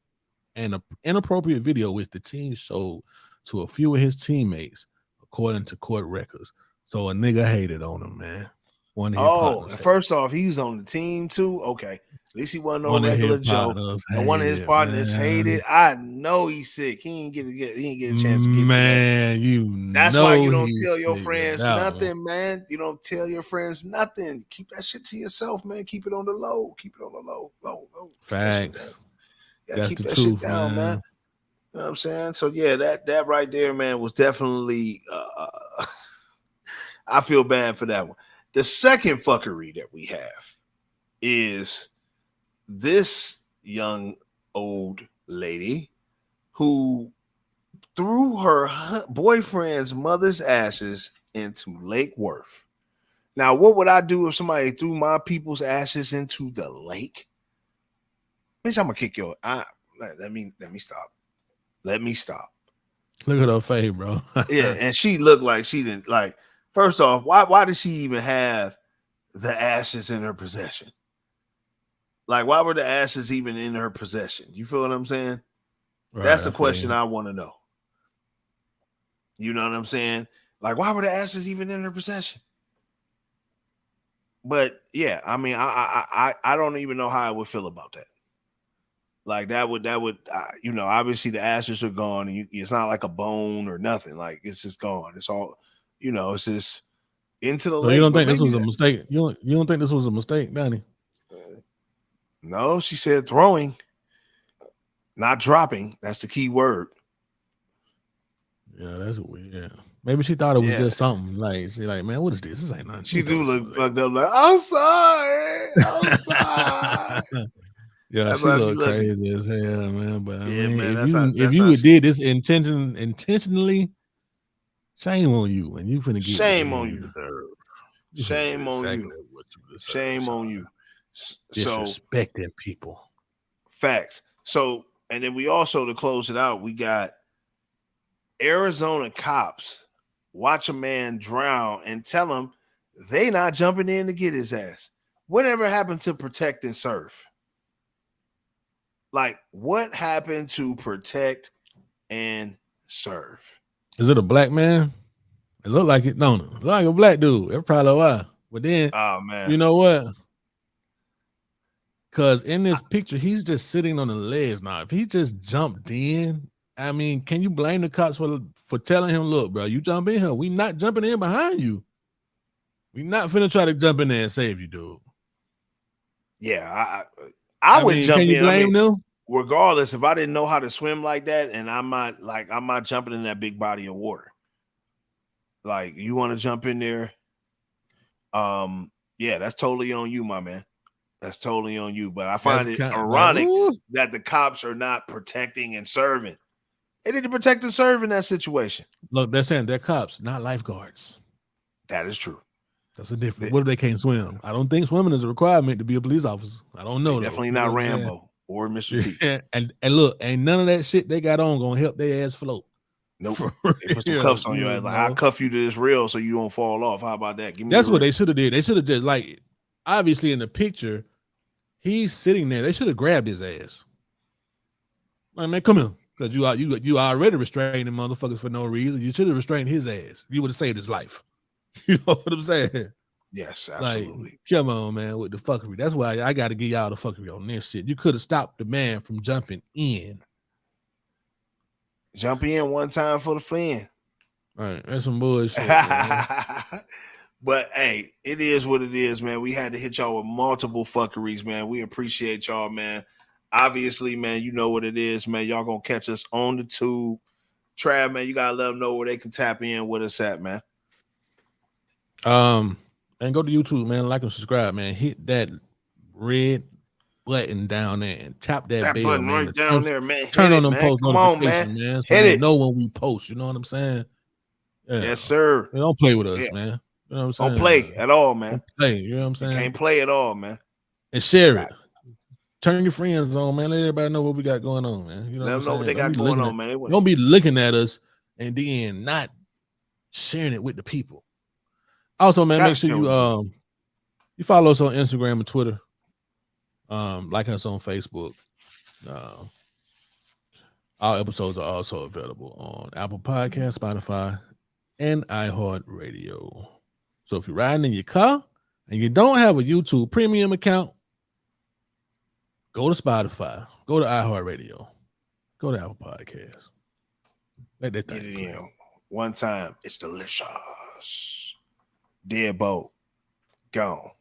an inappropriate video which the teen showed to a few of his teammates, according to court records. So a nigga hated on him, man. One of his partners. First off, he was on the team too. Okay. At least he wasn't no One of regular his Joe. partners And one of his hated, partners man. hated. I know he's sick. He didn't get a chance to get man, to you That's know why you don't he's tell your sick with friends that nothing, man. You don't tell your friends nothing. Keep that shit to yourself, man. Keep it on the low. Keep it on the low. Low. Facts. Yeah, That's keep the that truth, shit down, man. You know what I'm saying? So yeah, that right there, man, was definitely I feel bad for that one. The second fuckery that we have is this young old lady who threw her boyfriend's mother's ashes into Lake Worth. Now, what would I do if somebody threw my people's ashes into the lake? Bitch, I'm gonna kick your. Let me stop. Let me stop. Look at her face, bro. Yeah, and she looked like she didn't like. First off, why did she even have the ashes in her possession? Like, why were the ashes even in her possession? You feel what I'm saying? Right, That's the question I want to know. You know what I'm saying? Like, why were the ashes even in her possession? But yeah, I mean, I don't even know how I would feel about that. Like that would you know, obviously the ashes are gone, and it's not like a bone or nothing. Like it's just gone. It's all, you know, it's just into the So lake. you don't think this was a mistake? You don't think this was a mistake, Danny? No, she said throwing, not dropping. That's the key word. Yeah, that's weird. Yeah. Maybe she thought it was just something. Like she like, man, what is this? This ain't nothing. She do look fucked up. Like, I'm sorry. I'm sorry. Yeah, That's she how she look looking. crazy as hell, man. But I Yeah, mean, man, if you did this intentionally, shame on you, and you finna get shame what on you you. deserve. Shame on you. What you deserve, shame on you. Disrespecting people. Facts. So, and then we also, to close it out, we got Arizona cops watch a man drown and tell him they not jumping in to get his ass. Whatever happened to protect and serve? Like, what happened to protect and serve? Is it a black man? It looked like it. No, it looked like a black dude. That's probably why. But then, oh man, you know what? Because in this picture, he's just sitting on the ledge. Now, if he just jumped in, I mean, can you blame the cops for telling him, look, bro, you jump in here. We not jumping in behind you. We not finna try to jump in there and save you, dude. Yeah, I would mean, jump can you in. blame them? Regardless, if I didn't know how to swim like that, and I'm not jumping in that big body of water. Like, you want to jump in there? Yeah, that's totally on you, my man. That's totally on you. But I find it ironic that the cops are not protecting and serving. They need to protect and serve in that situation. Look, they're saying they're cops, not lifeguards. That is true. That's a difference. What if they can't swim? I don't think swimming is a requirement to be a police officer. I don't know. Definitely not Rambo or Mr. T. And look, ain't none of that shit they got on gonna help their ass float. Nope. They put some cuffs on your ass. Like, I'll cuff you to this rail so you don't fall off. How about that? Give me That's what they should have did. They should have just, like, obviously in the picture, he's sitting there. They should have grabbed his ass. Like, man, come here. Because you already restraining motherfuckers for no reason. You should have restrained his ass. You would have saved his life. You know what I'm saying? Yes, absolutely. Like, come on, man, with the fuckery. That's why I got to give y'all the fuckery on this shit. You could have stopped the man from jumping in. Jump in one time for the fan. All right, that's some bullshit. But hey, it is what it is, man. We had to hit y'all with multiple fuckeries, man. We appreciate y'all, man. Obviously, man, you know what it is, man. Y'all gonna catch us on the tube. Trav, man, you gotta let them know where they can tap in with us at, man. And go to YouTube, man. Like and subscribe, man. Hit that red button down there and tap that bell, button man. right down there, man. Turn Hit on it, them man. post Come on, notifications, man. So Hit you it. know when we post. You know what I'm saying? Yeah. Yes, sir. Don't play with us, man. You know what I'm saying? Don't play at all, man. Don't play. You know what I'm You saying? can't play at all, man. And share it. Turn your friends on, man. Let everybody know what we got going on, man. You know Let them know what they got going on, man. Don't be looking at us and then not sharing it with the people. Also, man, make sure you follow us on Instagram and Twitter. Like us on Facebook. Our episodes are also available on Apple Podcasts, Spotify, and iHeartRadio. So if you're riding in your car and you don't have a YouTube Premium account, go to Spotify, go to iHeartRadio, go to Apple Podcasts. Let that thing get it in one time. It's delicious. DeadBolt gone.